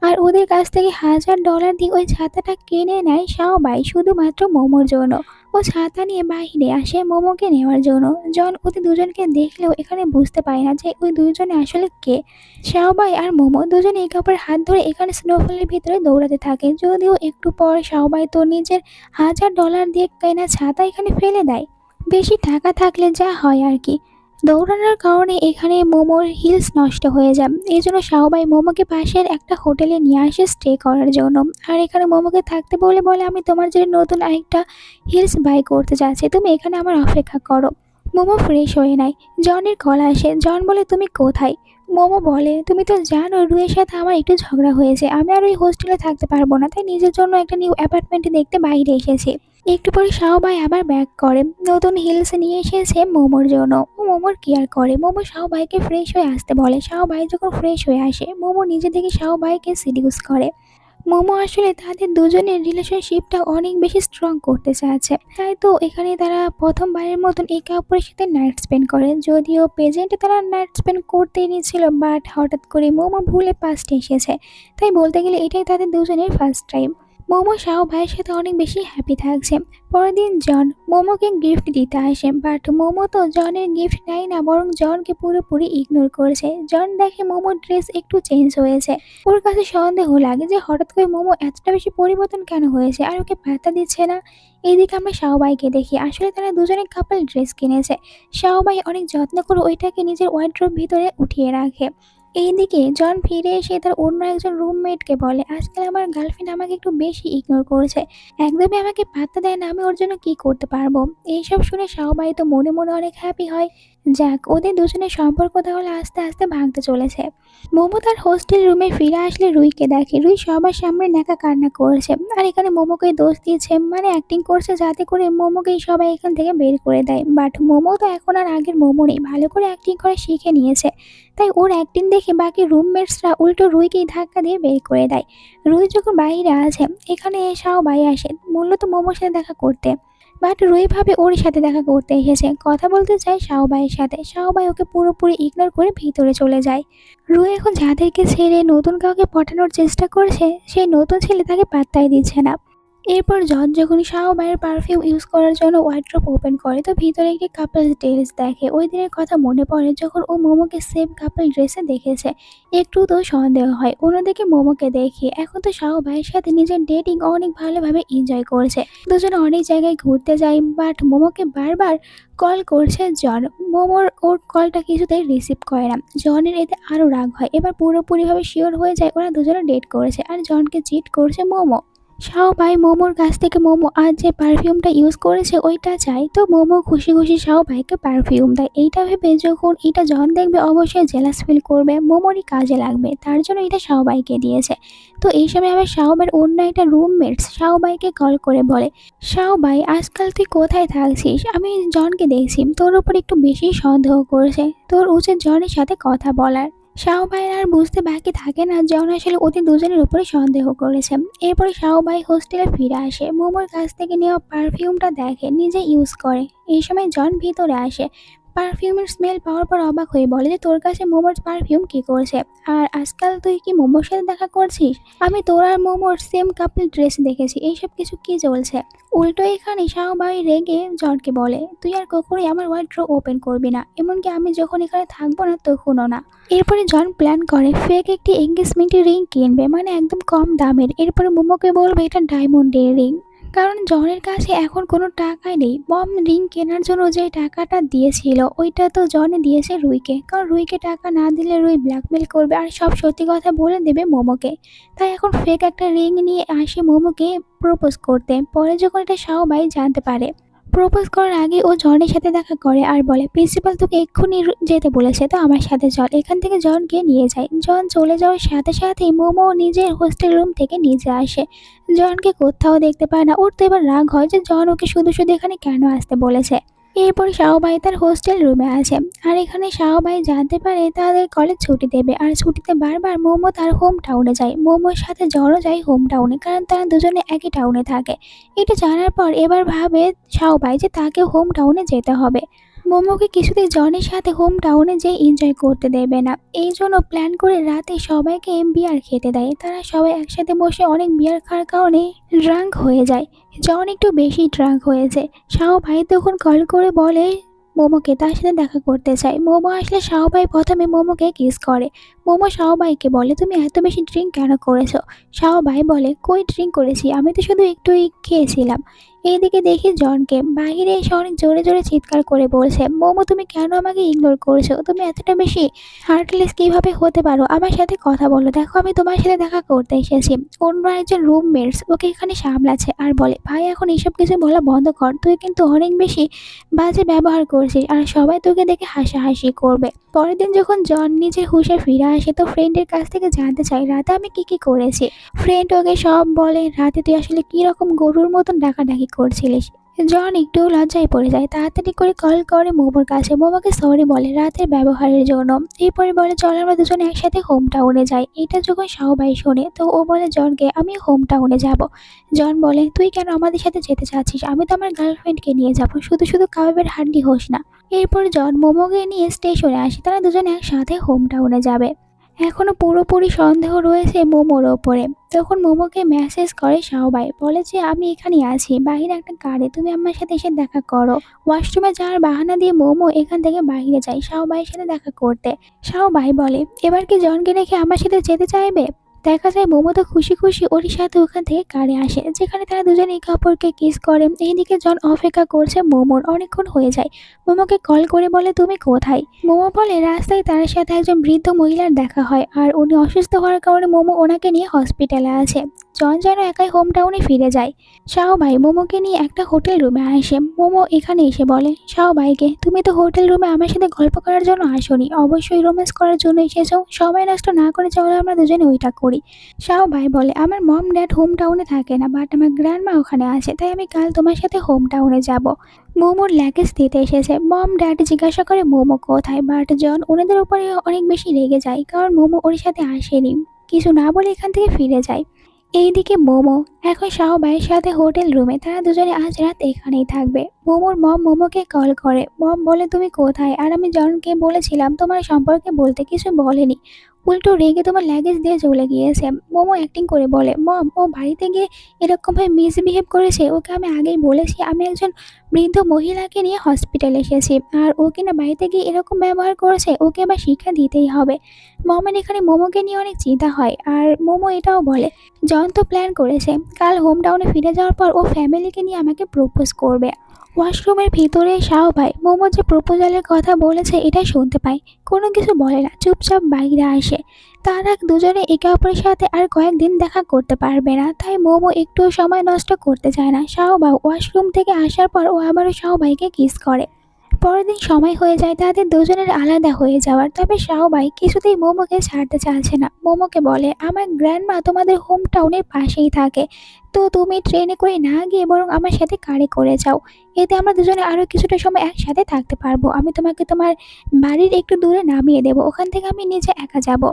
আর ওদের কাছ থেকে $1000 দিয়ে ওই ছাতাটা কিনে নেয় শাওবাই শুধুমাত্র মোমোর জন্য। ও ছাতা নিয়ে বাইরে আসে মোমোকে নেওয়ার জন্য। জন ওদের দুজনকে দেখলেও এখানে বুঝতে পারে না যে ওই দুজনে আসলে কে। শাওবাই আর মোমো দুজনে একে অপরের হাত ধরে এখানে স্নোফলের ভিতরে দৌড়াতে থাকে, যদিও একটু পর শাওবাই তো নিজের $1000 দিয়ে কেনা ছাতা এখানে ফেলে দেয়। বেশি টাকা থাকলে যা হয় আর কি। দৌড়ানোর কারণে এখানে মোমোর হিলস নষ্ট হয়ে যায়, এই জন্য শাওবাই মোমোকে পাশের একটা হোটেলে নিয়ে আসে স্টে করার জন্য। আর এখানে মোমোকে থাকতে বলে বলে আমি তোমার জন্য নতুন আরেকটা হিলস বাই করতে যাচ্ছি, তুমি এখানে আমার অপেক্ষা করো। মোমো ফ্রেশ হয়ে নেয়। জনের কল আসে, জন বলে তুমি কোথায়? মোমো বলে তুমি তো জানো রুয়ের সাথে আমার একটু ঝগড়া হয়েছে, আমি আর ওই হোস্টেলে থাকতে পারবো না, তাই নিজের জন্য একটা নিউ অ্যাপার্টমেন্টে দেখতে বাইরে এসেছি। একটু পরে শাওবাই আবার ব্যাক করে, নতুন হিলস নিয়ে এসেছে মোমোর জন্য। ও মোমোর কেয়ার করে। মোমো শাওবাইকে ফ্রেশ হয়ে আসতে বলে। শাওবাই যখন ফ্রেশ হয়ে আসে মোমো নিজে থেকে শাওবাইকে সিডিউস করে। মোমো আসলে তাদের দুজনের রিলেশনশিপটা অনেক বেশি স্ট্রং করতে চাচ্ছে, তাই তো এখানে তারা প্রথমবারের মতন একে অপরের সাথে নাইট স্পেন্ড করে। যদিও প্রেজেন্টে তারা নাইট স্পেন্ড করতেই নিয়েছিল, বাট হঠাৎ করে মোমো ভুলে পাস্টে এসেছে, তাই বলতে গেলে এটাই তাদের দুজনের ফার্স্ট টাইম। মোমো শাও ভাইয়ের সাথে অনেক বেশি হ্যাপি থাকছে। পরের দিন জন মোমোকে গিফট দিতে আসে, বাট মোমো তো জনের গিফট নেয় না, বরং জনকে পুরোপুরি ইগনোর করেছে। জন দেখে মোমোর ড্রেস একটু চেঞ্জ হয়েছে। ওর কাছে সন্দেহ লাগে যে হঠাৎ করে মোমো এতটা বেশি পরিবর্তন কেন হয়েছে আর ওকে পাত্তা দিচ্ছে না। এইদিকে আমরা শাওবাইকে দেখি, আসলে তারা দুজনে কাপল ড্রেস কিনেছে। শাওবাই অনেক যত্ন করে ওইটাকে নিজের ওয়ার্ড্রোব ভিতরে উঠিয়ে রাখে। এইদিকে জন ফিরে এসে তার অন্য একজন রুমমেটকে বলে, আজকাল আমার গার্লফ্রেন্ড আমাকে একটু বেশি ইগনোর করেছে, একদমই আমাকে পাত্তা দেয় না, আমি ওর জন্য কি করতে পারবো? এইসব শুনে শাওবাই তো মনে মনে অনেক হ্যাপি হয়। যাক, ওদের দুজনের সম্পর্ক তাহলে আস্তে আস্তে ভাঙতে চলেছে। মোমো তার হোস্টেল রুমে ফিরে আসলে রুইকে দেখে। রুই সবার সামনে ন্যাকা কান্না করছে আর এখানে মোমোকে দোষ দিয়েছে, মানে অ্যাক্টিং করছে যাতে করে মোমোকেই সবাই এখান থেকে বের করে দেয়। বাট মোমো তো এখন আর আগের মোমো নেই, ভালো করে অ্যাক্টিং করে শিখে নিয়েছে, তাই ওর অ্যাক্টিং দেখে বাকি রুমমেটসরা উল্টো রুইকেই ধাক্কা দিয়ে বের করে দেয়। রুই যখন বাইরে আছে এখানে শাওবাই আসে মূলত মোমোর সাথে দেখা করতে, বাট রুই ভাবে ওর সাথে দেখা করতে এসেছে, কথা বলতে চায় শাওবাইয়ের সাথে। শাওবাই ওকে পুরোপুরি ইগনোর করে ভিতরে চলে যায়। রুই এখন যাদেরকে ছেড়ে নতুন কাউকে পটানোর চেষ্টা করছে, সেই নতুন ছেলে তাকে পাত্তাই দিচ্ছে না। এরপর জন যখন শাওবাইয়ের পারফিউম ইউজ করার জন্য ওয়ার্ড্রোব ওপেন করে তো ভিতরে একটি কাপল ড্রেস দেখে। ওই দিনের কথা মনে পড়ে যখন ও মোমোকে সেম কাপল ড্রেসে দেখেছে। একটু তো সন্দেহ হয়। অন্যদিকে মোমোকে দেখে এখন তো শাওবাইয়ের সাথে নিজের ডেটিং অনেক ভালোভাবে এনজয় করছে। দুজনে অনেক জায়গায় ঘুরতে যায়, বাট মোমোকে বারবার কল করছে জন। মোমোর ওর কলটা কিছুতেই রিসিভ করে না। জনের এতে আরও রাগ হয়। এবার পুরোপুরিভাবে শিওর হয়ে যায় ওরা দুজনে ডেট করেছে আর জনকে চিট করছে মোমো। শাওবাই মোমোর কাছ থেকে মোমো আজ যে পারফিউমটা ইউজ করেছে ওইটা চাই, তো মোমো খুশি খুশি শাওবাইকে পারফিউম দেয়। এইটা ভেবে যখন এটা জন দেখবে অবশ্যই জেলাস ফিল করবে, মোমোরই কাজে লাগবে, তার জন্য এটা শাওবাইকে দিয়েছে। তো এই সময় আবার শাওবাইয়ের অন্য একটা রুমমেটস শাওবাইকে কল করে বলে, শাওবাই আজকাল তুই কোথায় থাকছিস? আমি জনকে দেখছি তোর উপর একটু বেশি সন্দেহ করছে, তোর উচিত জনের সাথে কথা বলার। শাওবাইয়ের আর বুঝতে বাকি থাকে না জন আসলে ওদের দুজনের উপরে সন্দেহ করেছে। এরপরে শাওবাই হোস্টেলে ফিরে আসে, মোমোর কাছ থেকে নেওয়া পারফিউমটা দেখে, নিজে ইউজ করে। এই সময় জন ভিতরে আসে, পারফিউমের স্মেল পাওয়ার পর অবাক হয়ে বলে যে তোর কাছে মোমোর পারফিউম কি করছে, আর আজকাল তুই কি মোমোর সাথে দেখা করছিস? আমি তোর আর মোমোর সেম কাপল ড্রেস দেখেছি, এইসব কিছু কি চলছে? উল্টো এখানে শাওবাই রেগে জনকে বলে, তুই আর কখনোই আমার ওয়ার্ড্রোব ওপেন করবি না, এমনকি আমি যখন এখানে থাকবো না তখনও না। এরপরে জন প্ল্যান করে ফেক একটি এঙ্গেজমেন্টের রিং কিনবে, মানে একদম কম দামের। এরপরে মোমোকে বলবে এটা ডায়মন্ডের রিং, কারণ জনের কাছে এখন কোনো টাকাই নেই। বম রিং কেনার জন্য যে টাকাটা দিয়েছিল ওইটা তো জনে দিয়েছে রুইকে, কারণ রুইকে টাকা না দিলে রুই ব্ল্যাকমেল করবে আর সব সত্যি কথা বলে দেবে মোমোকে। তাই এখন ফেক একটা রিং নিয়ে আসে মোমোকে প্রপোজ করতে। পরে যখন এটা শাওবাই জানতে পারে, প্রপোজ করার আগে ও জনের সাথে দেখা করে আর বলে, প্রিন্সিপাল তোকে এক্ষুনি যেতে বলেছে, তো আমার সাথে চল, এখান থেকে জনকে নিয়ে যায়। জন চলে যাওয়ার সাথে সাথেই মোমো নিজের হোস্টেল রুম থেকে নিচে আসে। জনকে কোথাও দেখতে পায় না। ওর তো এবার রাগ হয় যে জন ওকে শুধু শুধু এখানে কেন আসতে বলেছে। এরপর শাওবাই তার হোস্টেল রুমে আছে, আর এখানে শাওবাই জানতে পারে তাদের কলেজ ছুটি দেবে, আর ছুটিতে বারবার মোমো তার হোম টাউনে যায়। মোমোর সাথে জনও যায় হোম টাউনে, কারণ তারা দুজনে একই টাউনে থাকে। এটা জানার পর এবার ভাবে শাওবাই যে তাকে হোম টাউনে যেতে হবে। মোমোকে কিছুতেই জনের সাথে হোম টাউনে যেয়ে এনজয় করতে দেবে না। এই জন্য প্ল্যান করে রাতে সবাইকে বিয়ার খেতে দেয়। তারা সবাই একসাথে বসে অনেক বিয়ার খাওয়ার কারণে ড্রাঙ্ক হয়ে যায়। জন একটু বেশি ড্রাঙ্ক হয়েছে। শাওবাই তখন কল করে বলে মোমোকে তার সাথে দেখা করতে চায়। মোমো আসলে শাওবাই প্রথমে মোমোকে কিস করে। মোমো শাওবাইকে বলে, তুমি এত বেশি ড্রিঙ্ক কেন করেছো? শাওবাই বলে, কই ড্রিঙ্ক করেছি, আমি তো শুধু একটুই খেয়েছিলাম। এইদিকে দেখি জনকে বাহিরে এসে অনেক জোরে জোরে চিৎকার করে বলছে, মোমো তুমি কেন আমাকে ইগনোর করছো? তুমি এতটা বেশি হার্টলেস কিভাবে হতে পারো? আমার সাথে কথা বলো, দেখো আমি তোমার সাথে দেখা করতে এসেছি। অন্য একজন রুমমেটস ওকে এখানে সামলাচ্ছে আর বলে, ভাই এখন এসব কিছু বলা বন্ধ কর, তুই কিন্তু অনেক বেশি বাজে ব্যবহার করছিস আর সবাই তোকে দেখে হাসাহাসি করবে। পরের দিন যখন জন নিজের হুঁশে ফিরে আসে তো ফ্রেন্ডের কাছ থেকে জানতে চাই রাতে আমি কি কি করেছি। ফ্রেন্ড ওকে সব বলে, রাতে তুই আসলে কি রকম গরুর মতন ডাকাডাকি করছিলিস। জন একটু লজ্জায় পড়ে যায়, তাড়াতাড়ি করে কল করে মোমোর কাছে। মোমোকে সরি বলে রাতের ব্যবহারের জন্য। এরপরে বলে চল আমরা দুজনে একসাথে হোম টাউনে যাই। এটা যখন শাওবাই শোনে তো ও বলে জনকে, আমি হোম টাউনে যাব। জন বলে, তুই কেন আমাদের সাথে যেতে চাচ্ছিস? আমি তো আমার গার্লফ্রেন্ডকে নিয়ে যাব, শুধু শুধু কাবাবের হাড্ডি হোস না। এরপর জন মোমোকে নিয়ে স্টেশনে আসে, তারা দুজনে একসাথে হোম টাউনে যাবে। এখনো পুরোপুরি সন্দেহ রয়েছে মোমোর ওপরে। তখন মোমোকে মেসেজ করে শাওবাই, বলে যে আমি এখানে আছি বাহিরে একটা কারে, তুমি আমার সাথে এসে দেখা করো। ওয়াশরুমে যাওয়ার বাহানা দিয়ে মোমো এখান থেকে বাহিরে যায় শাওবাইয়ের সাথে দেখা করতে। শাওবাই বলে, এবার কি জনকে রেখে আমার সাথে যেতে চাইবে? দেখা যায় মোমো তো খুশি খুশি ওর সাথে ওখান থেকে কারে আসে, যেখানে তারা দুজনে একে অপরকে কিস করে। এইদিকে জন অপেক্ষা করছে মোমোর, অনেকক্ষণ হয়ে যায়। মোমোকে কল করে বলে, তুমি কোথায়? মোমো বলে রাস্তায় তার সাথে একজন বৃদ্ধ মহিলার দেখা হয়, আর উনি অসুস্থ হওয়ার কারণে মোমো ওনাকে নিয়ে হসপিটালে আছে। জন যেন একাই হোম টাউনে ফিরে যায়। শাওবাই মোমোকে নিয়ে একটা হোটেল রুমে আসে। মোমো এখানে এসে বলে শাওবাইকে, তুমি তো হোটেল রুমে আমার সাথে গল্প করার জন্য আসোনি, অবশ্যই রোম্যান্স করার জন্য এসেছো। সময় নষ্ট না করে চলো আমরা দুজনে ওইটা করি। শাওবাই বলে, আমার মম ড্যাড হোম টাউনে থাকে না, বাট আমার গ্র্যান্ডমা ওখানে আছে, তাই আমি কাল তোমার সাথে হোম টাউনে যাব। মোমোর ল্যাগেজ দিতে এসেছে। মম ড্যাড জিজ্ঞাসা করে মোমো কোথায়, বাট জন ওনাদের উপরে অনেক বেশি রেগে যায়, কারণ মোমো ওর সাথে আসেনি। কিছু না বলে এখান থেকে ফিরে যায়। এইদিকে মোমো এখন শাওবাইয়ের সাথে হোটেল রুমে, তারা দুজনে আজ রাত এখানেই থাকবে। মোমোর মম মোমোকে কল করে। মম বলে, তুমি কোথায়? আর আমি জনকে বলেছিলাম তোমার সম্পর্কে বলতে, কিছু বলেনি। উল্টো রেগে তোমার লাগেজ দিয়ে চলে গিয়েছে। মোমো অ্যাক্টিং করে বলে, মম ও বাড়িতে গিয়ে এরকমভাবে মিসবিহেভ করেছে, ওকে আমি আগেই বলেছি আমি একজন বৃদ্ধ মহিলাকে নিয়ে হসপিটালে এসেছি, আর ও কিনা বাড়িতে গিয়ে এরকম ব্যবহার করেছে, ওকে আবার শিক্ষা দিতেই হবে। মমের এখানে মোমোকে নিয়ে অনেক চিন্তা হয়, আর মোমো এটাও বলে জন তো প্ল্যান করেছে কাল হোম টাউনে ফিরে যাওয়ার পর ও ফ্যামিলিকে নিয়ে আমাকে প্রপোজ করবে। ওয়াশরুমের ভিতরে শাও ভাই মোমো যে প্রপোজালের কথা বলেছে এটা শুনতে পায়, কোনো কিছু বলে না, চুপচাপ বাইরে আসে। তারা দুজনে একে অপরের সাথে আর কয়েকদিন দেখা করতে পারবে না, তাই মোমো একটু সময় নষ্ট করতে চায় না। শাও ভাই ওয়াশরুম থেকে আসার পর ও আবারও শাও ভাইকে কিস করে। পরের দিন সময় হয়ে যায় তাদের দুজনের আলাদা হয়ে যাওয়ার, তবে শাওবাই কিছুতেই মোমোকে ছাড়তে চাইছে না। মোমোকে বলে, আমার গ্র্যান্ডমা তোমাদের হোম টাউনের পাশেই থাকে, তো তুমি ট্রেনে করে না গিয়ে বরং আমার সাথে কারে করে যাও, এতে আমরা দুজনে আরও কিছুটা সময় একসাথে থাকতে পারবো। আমি তোমাকে তোমার বাড়ির একটু দূরে নামিয়ে দেবো, ওখান থেকে আমি নিজে একা যাব।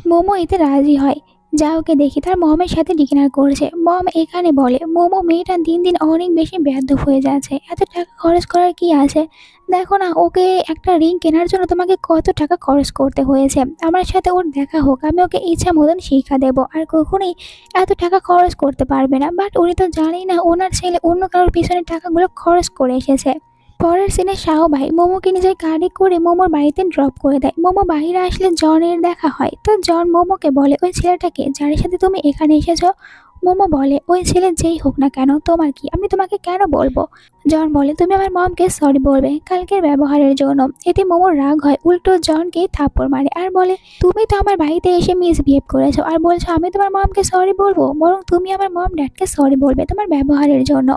মোমো এতে রাজি হয়। যা ওকে দেখি তার মমের সাথে ডিনার করছে। মম এখানে বলে, মোমো মেয়েটা দিন দিন অনেক বেশি বেয়াদব হয়ে যাচ্ছে, এত টাকা খরচ করার কি আছে, দেখো না ওকে একটা রিং কেনার জন্য তোমাকে কত টাকা খরচ করতে হয়েছে, আমার সাথে ওর দেখা হোক, আমি ওকে ইচ্ছা মতন শিক্ষা দেবো, আর কখনোই এত টাকা খরচ করতে পারবে না। বাট উনি তো জানেই না ওনার ছেলে অন্য কারোর পিছনে টাকাগুলো খরচ করে এসেছে। পরের সিনে শাহ ভাই মোমোকে নিজের গাড়ি করে মোমোর বাড়িতে ড্রপ করে দেয়। মোমো বাইরে আসলে জনের দেখা হয়, তো জন মোমোকে বলে, ওই ছেলেটাকে যার সাথে তুমি এখানে এসেছো? মোমো বলে, ওই ছেলে যেই হোক না কেন তোমার কি, আমি তোমাকে কেন বলবো? জন বলে, তুমি আমার মমকে সরি বলবে কালকের ব্যবহারের জন্য। এতে মোমোর রাগ হয়, উল্টো জনকে থাপ্পড় মারে আর বলে, তুমি তো আমার বাড়িতে এসে মিসবিহেভ করেছো আর বলছো আমি তোমার মমকে সরি বলবো, বরং তুমি আমার মম ড্যাডকে সরি বলবে তোমার ব্যবহারের জন্য।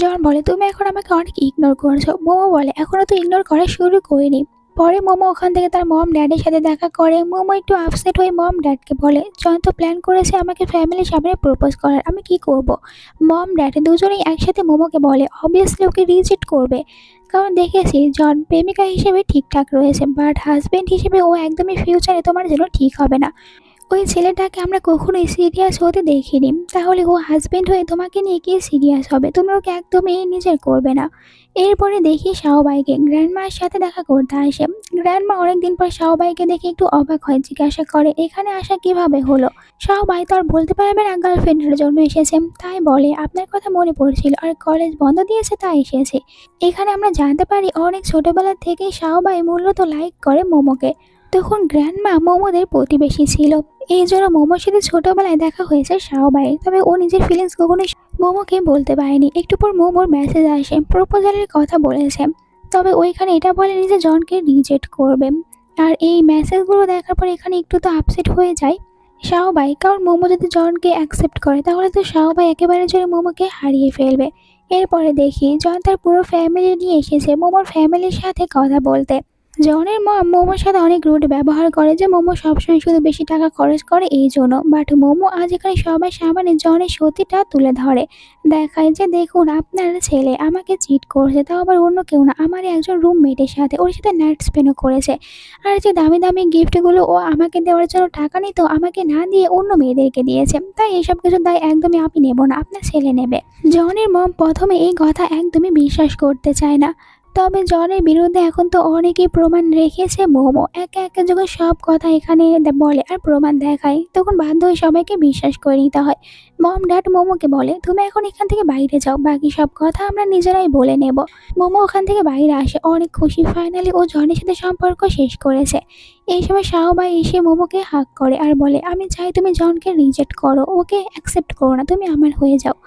জন বলে, তুমি এখন আমাকে অনেক ইগনোর করছো। মোমো বলে, এখনো তো ইগনোর করা শুরু করিনি। পরে মোমো ওখান থেকে তার মম ড্যাডের সাথে দেখা করে। মোমো একটু আপসেট হয়ে মম ড্যাডকে বলে, জন তো প্ল্যান করেছে আমাকে ফ্যামিলির সামনে প্রপোজ করার, আমি কি করব? মম ড্যাড দুজনেই একসাথে মোমোকে বলে, অবভিয়াসলি ওকে রিজেক্ট করবে, কারণ দেখেছি জন প্রেমিকা হিসেবে ঠিকঠাক রয়েছে, বাট হাজবেন্ড হিসেবে ও একদমই ফিউচারে তোমার জন্য ঠিক হবে না। ওই ছেলেটাকে আমরা কখনোই সিরিয়াস হতে দেখিনি, তাহলে ও হাজবেন্ড হয়ে তোমাকে নিয়ে কি সিরিয়াস হবে? তুমি ওকে একদমই নিজের করবে না। এরপরে দেখি শাওবাইকে গ্র্যান্ডমার সাথে দেখা করতে আসে। গ্র্যান্ডমা অনেকদিন পর শাওবাইকে দেখে একটু অবাক হয়, জিজ্ঞাসা করে, এখানে আসা কিভাবে হলো? শাওবাই তো আর বলতে পারবে না গার্লফ্রেন্ডের জন্য এসেছে, তাই বলে আপনার কথা মনে পড়ছিল আর কলেজ বন্ধ দিয়েছে তাই এসেছে। এখানে আমরা জানতে পারি অনেক ছোটবেলা থেকেই শাওবাই মূলত লাইক করে মোমোকে। তখন গ্র্যান্ডমা মোমোদের প্রতিবেশী ছিল, এই জন্য মোমোর সাথে ছোটবেলায় দেখা হয়েছে শাওবাইয়ের, তবে ও নিজের ফিলিংস কখনোই মোমোকে বলতে পারেনি। একটু পর মোমোর মেসেজ আসে, প্রপোজালের কথা বলেছে, তবে ওইখানে এটা বলেনি যে জনকে রিজেক্ট করবে। আর এই মেসেজগুলো দেখার পর এখানে একটু তো আপসেট হয়ে যায় শাওবাই, কারণ মোমো যদি জনকে অ্যাকসেপ্ট করে তাহলে তো শাওবাই একেবারে জোরে মোমোকে হারিয়ে ফেলবে। এরপরে দেখি জন তার পুরো ফ্যামিলি নিয়ে এসেছে মোমোর ফ্যামিলির সাথে কথা বলতে। জনের মম মোমোর সাথে অনেক রুড ব্যবহার করে যে মোমো সবসময় শুধু বেশি টাকা খরচ করে এই জন্য, বাট মোমো আজ এখানে সবার সামনে জনের সত্যিটা তুলে ধরে, দেখায় যে দেখুন আপনার ছেলে আমাকে চিট করছে, তাও আবার অন্য কেউ না, আমার একজন রুমমেটের সাথে, ওর সাথে নাইট স্পেন্ডও করেছে। আর যে দামি দামি গিফটগুলো ও আমাকে দেওয়ার জন্য টাকা নিত, আমাকে না দিয়ে অন্য মেয়েদেরকে দিয়েছে, তাই এসব কিছু দায় একদমই আমি নেব না, আপনার ছেলে নেবে। জনের মম প্রথমে এই কথা একদমই বিশ্বাস করতে চায় না, তবে জনের বিরুদ্ধে এখন তো অনেকেই প্রমাণ রেখেছে মোমো, একে একে যখন সব কথা এখানে বলে আর প্রমাণ দেখায়, তখন বাধ্য হয়ে সবাইকে বিশ্বাস করে নিতে হয়। মম ড্যাড মোমোকে বলে, তুমি এখন এখান থেকে বাইরে যাও, বাকি সব কথা আমরা নিজেরাই বলে নেব। মোমো ওখান থেকে বাইরে আসে অনেক খুশি, ফাইনালি ও জনের সাথে সম্পর্ক শেষ করেছে। এই সময় শাওবাই এসে মোমোকে হাক করে আর বলে, আমি চাই তুমি জনকে রিজেক্ট করো, ওকে অ্যাকসেপ্ট করো না, তুমি আমার হয়ে যাও।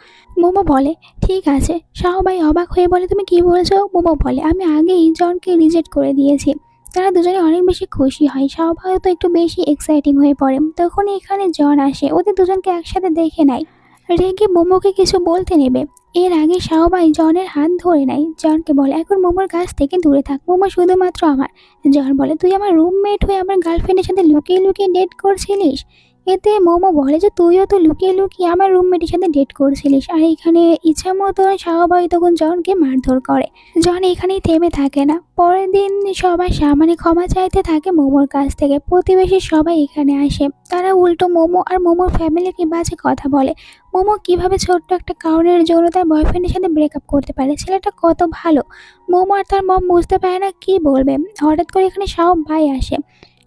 মোমো বলে, ঠিক আছে। শাওবাই অবাক হয়ে বলে, তুমি কি বলছো? মোমো বলে, আমি আগেই জনকে রিজেক্ট করে দিয়েছি। তারা দুজনে অনেক বেশি খুশি হয়, শাওবাই তো একটু বেশি এক্সাইটিং হয়ে পড়ে। তখন এখানে জন আসে, ওদের দুজনকে একসাথে দেখে নেয়, রেগে মোমোকে কিছু বলতে নেবে, এর আগে শাওবাই জনের হাত ধরে নেয়। জনকে বলে, এখন মোমোর কাছ থেকে দূরে থাক, মোমো শুধুমাত্র আমার। জন বলে, তুই আমার রুমমেট হয়ে আমার গার্লফ্রেন্ডের সাথে লুকিয়ে লুকিয়ে ডেট করছিলিস? এতে মোমো বলে যে তুইও তো লুকিয়ে লুকিয়ে আমার রুমমেটের সাথে ডেট করছিলিস। আর এখানে ইচ্ছা মতো শাওবাই তখন জনকে মারধর করে। জন এখানেই থেমে থাকে না, পরের দিন সবার সামনে ক্ষমা চাইতে থাকে মোমোর কাছ থেকে। প্রতিবেশী সবাই এখানে আসে, তারা উল্টো মোমো আর মোমোর ফ্যামিলিকে বাজে কথা বলে। মোমো কিভাবে ছোট্ট একটা কারণের জন্য তার বয়ফ্রেন্ডের সাথে ব্রেকআপ করতে পারে, ছেলেটা কত ভালো। মোমো আর তার মম বুঝতে পারে না কি বলবে। হঠাৎ করে এখানে শাও ভাই আসে,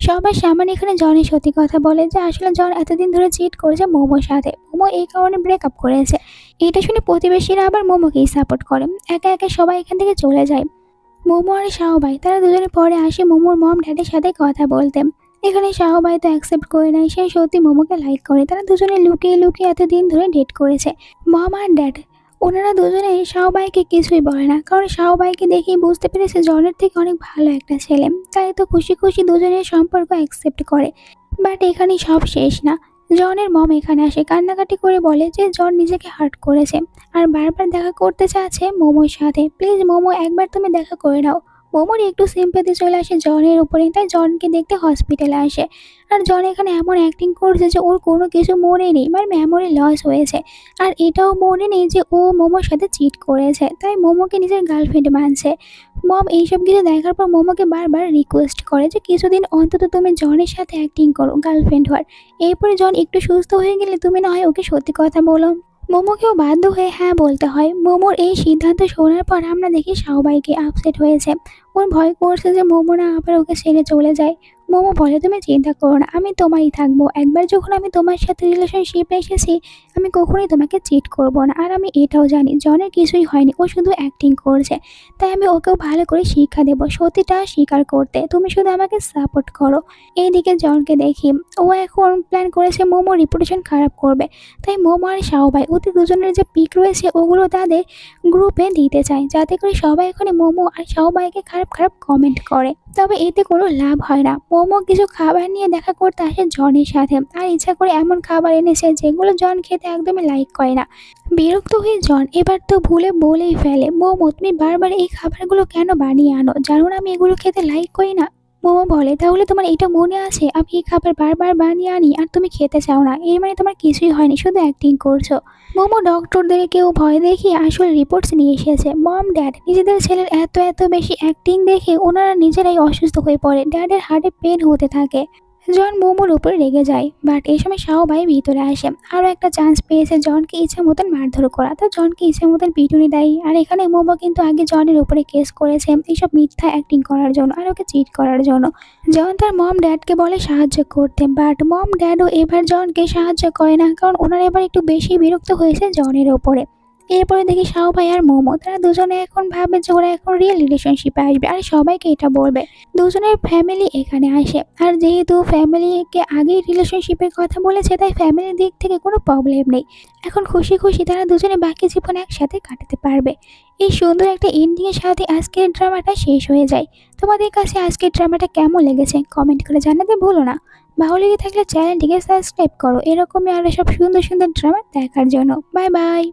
সবার সামনে এখানে জনের সত্যি কথা বলে যে আসলে জন এতদিন ধরে চিট করেছে মোমোর সাথে, মোমো এই কারণে ব্রেকআপ করেছে। এটা শুনে প্রতিবেশীরা আবার মোমোকেই সাপোর্ট করে। একে একে সবাই এখান থেকে চলে যায়। মোমো আর শাও ভাই তারা দুজনে পরে আসে মোমোর মম ড্যাডের সাথে কথা বলতে। এখানে শাও ভাই তো অ্যাকসেপ্ট করে নেয়, সে সত্যি মোমোকে লাইক করে। তারা দুজনে লুকিয়ে লুকিয়ে এতদিন ধরে ডেট করেছে। মম আর ড্যাড ওনারা দুজনেই শাও ভাইকে কিছুই বলে না, কারণ শাও ভাইকে দেখেই বুঝতে পেরেছে জনের থেকে অনেক ভালো একটা ছেলে। তাই তো খুশি খুশি দুজনের সম্পর্ক অ্যাকসেপ্ট করে। বাট এখানে সব শেষ না। জনের মম এখানে আসে, কান্নাকাটি করে বলে যে জন নিজেকে হার্ট করেছে আর বারবার দেখা করতে চাচ্ছে মোমোর সাথে। প্লিজ মোমো, একবার তুমি দেখা করে নাও। মোমোর একটু সিম্প্যাথি চলে আসে জনের উপরে, তাই জনকে দেখতে হসপিটালে আসে। আর জন এখানে এমন অ্যাক্টিং করছে যে ওর কোনো কিছু মনে নেই, মানে মেমোরি লস হয়েছে। আর এটাও মনে নেই যে ও মোমোর সাথে চিট করেছে, তাই মোমোকে নিজের গার্লফ্রেন্ড মানছে। মম এইসব কিছু দেখার পর মোমোকে বারবার রিকোয়েস্ট করে যে কিছুদিন অন্তত তুমি জনের সাথে অ্যাক্টিং করো গার্লফ্রেন্ড হওয়ার। এরপরে জন একটু সুস্থ হয়ে গেলে তুমি না হয় ওকে সত্যি কথা বলো। মোমোকেও বাধ্য হয়ে হ্যাঁ বলতে হয়। মোমোর এই সিদ্ধান্ত শোনার পর আমরা দেখি সবাইকে আপসেট হয়েছে। ওর ভয় করছে যে মোমো না আবার ওকে ছেড়ে চলে যায়। মোমো বলে তুমি চিন্তা করো না, আমি তোমারই থাকবো। একবার যখন আমি তোমার সাথে রিলেশনশিপে এসেছি, আমি কখনোই তোমাকে চিট করব না। আর আমি এটাও জানি জনের কিছুই হয়নি, ও শুধু অ্যাক্টিং করছে। তাই আমি ওকেও ভালো করে শিক্ষা দেবো সত্যিটা স্বীকার করতে। তুমি শুধু আমাকে সাপোর্ট করো। এইদিকে জনকে দেখি ও এখন প্ল্যান করেছে মোমো রিপুটেশন খারাপ করবে। তাই মোমো আর শাও ভাই ওদের দুজনের যে পিক রয়েছে ওগুলো তাদের গ্রুপে দিতে চায়, যাতে করে সবাই এখানে মোমো আর শাও ভাইকে খারাপ খারাপ কমেন্ট করে। তবে এতে কোনো লাভ হয় না। মোমো কিছু খাবার নিয়ে দেখা করতে আসে জনের সাথে, আর ইচ্ছা করে এমন খাবার এনেছে যেগুলো জন খেতে একদমই লাইক করে না। বিরক্ত হয়ে জন এবার তো ভুলে বলেই ফেলে, মোমো তুমি বারবার এই খাবারগুলো কেন বানিয়ে আনো, জানো না আমি এগুলো খেতে লাইক করি না। মোমো বলে তাহলে তোমার এটা মনে আছে আমি এই খাবার বারবার বানিয়ে আনি আর তুমি খেতে চাও না, এর মানে তোমার কিছুই হয়নি, শুধু অ্যাক্টিং করছো। মোমো ডক্টরদেরকেও ভয় দেখিয়ে আসল রিপোর্টস নিয়ে এসেছে। মম ড্যাড নিজেদের ছেলের এত এত বেশি অ্যাক্টিং দেখে ওনারা নিজেরাই অসুস্থ হয়ে পড়ে। ড্যাডের হার্টে পেন হতে থাকে। জন মোমোর উপরে রেগে যায়, বাট এই সময় শাও ভাই ভিতরে আসে। আরও একটা চান্স পেয়েছে জনকে ইচ্ছা মতন মারধর করা, তো জনকে ইচ্ছা মতন পিটুনি দেয়। আর এখানে মোমো কিন্তু আগে জনের উপরে কেস করেছে এইসব মিথ্যা অ্যাক্টিং করার জন্য আর ওকে চিট করার জন্য। জন তার মম ড্যাডকে বলে সাহায্য করতে, বাট মম ড্যাডও এবার জনকে সাহায্য করে না, কারণ ওনারা এবার একটু বেশি বিরক্ত হয়েছে জনের ওপরে। এরপরে দেখি শাও ভাই আর মোমো তারা দুজনে এখন ভাবে যে ওরা এখন রিয়েল রিলেশনশিপে আসবে আর সবাইকে এটা বলবে। দুজনের ফ্যামিলি এখানে আসে, আর যেহেতু ফ্যামিলিকে আগেই রিলেশনশিপের কথা বলেছে তাই ফ্যামিলির দিক থেকে কোনো প্রবলেম নেই। এখন খুশি খুশি তারা দুজনে বাকি জীবন একসাথে কাটাতে পারবে। এই সুন্দর একটা এন্ডিংয়ের সাথে আজকের ড্রামাটা শেষ হয়ে যায়। তোমাদের কাছে আজকের ড্রামাটা কেমন লেগেছে কমেন্ট করে জানাতে ভুলো না। ভালো লেগে থাকলে চ্যানেলটিকে সাবস্ক্রাইব করো এরকমই আরও সব সুন্দর সুন্দর ড্রামা দেখার জন্য। Bye bye.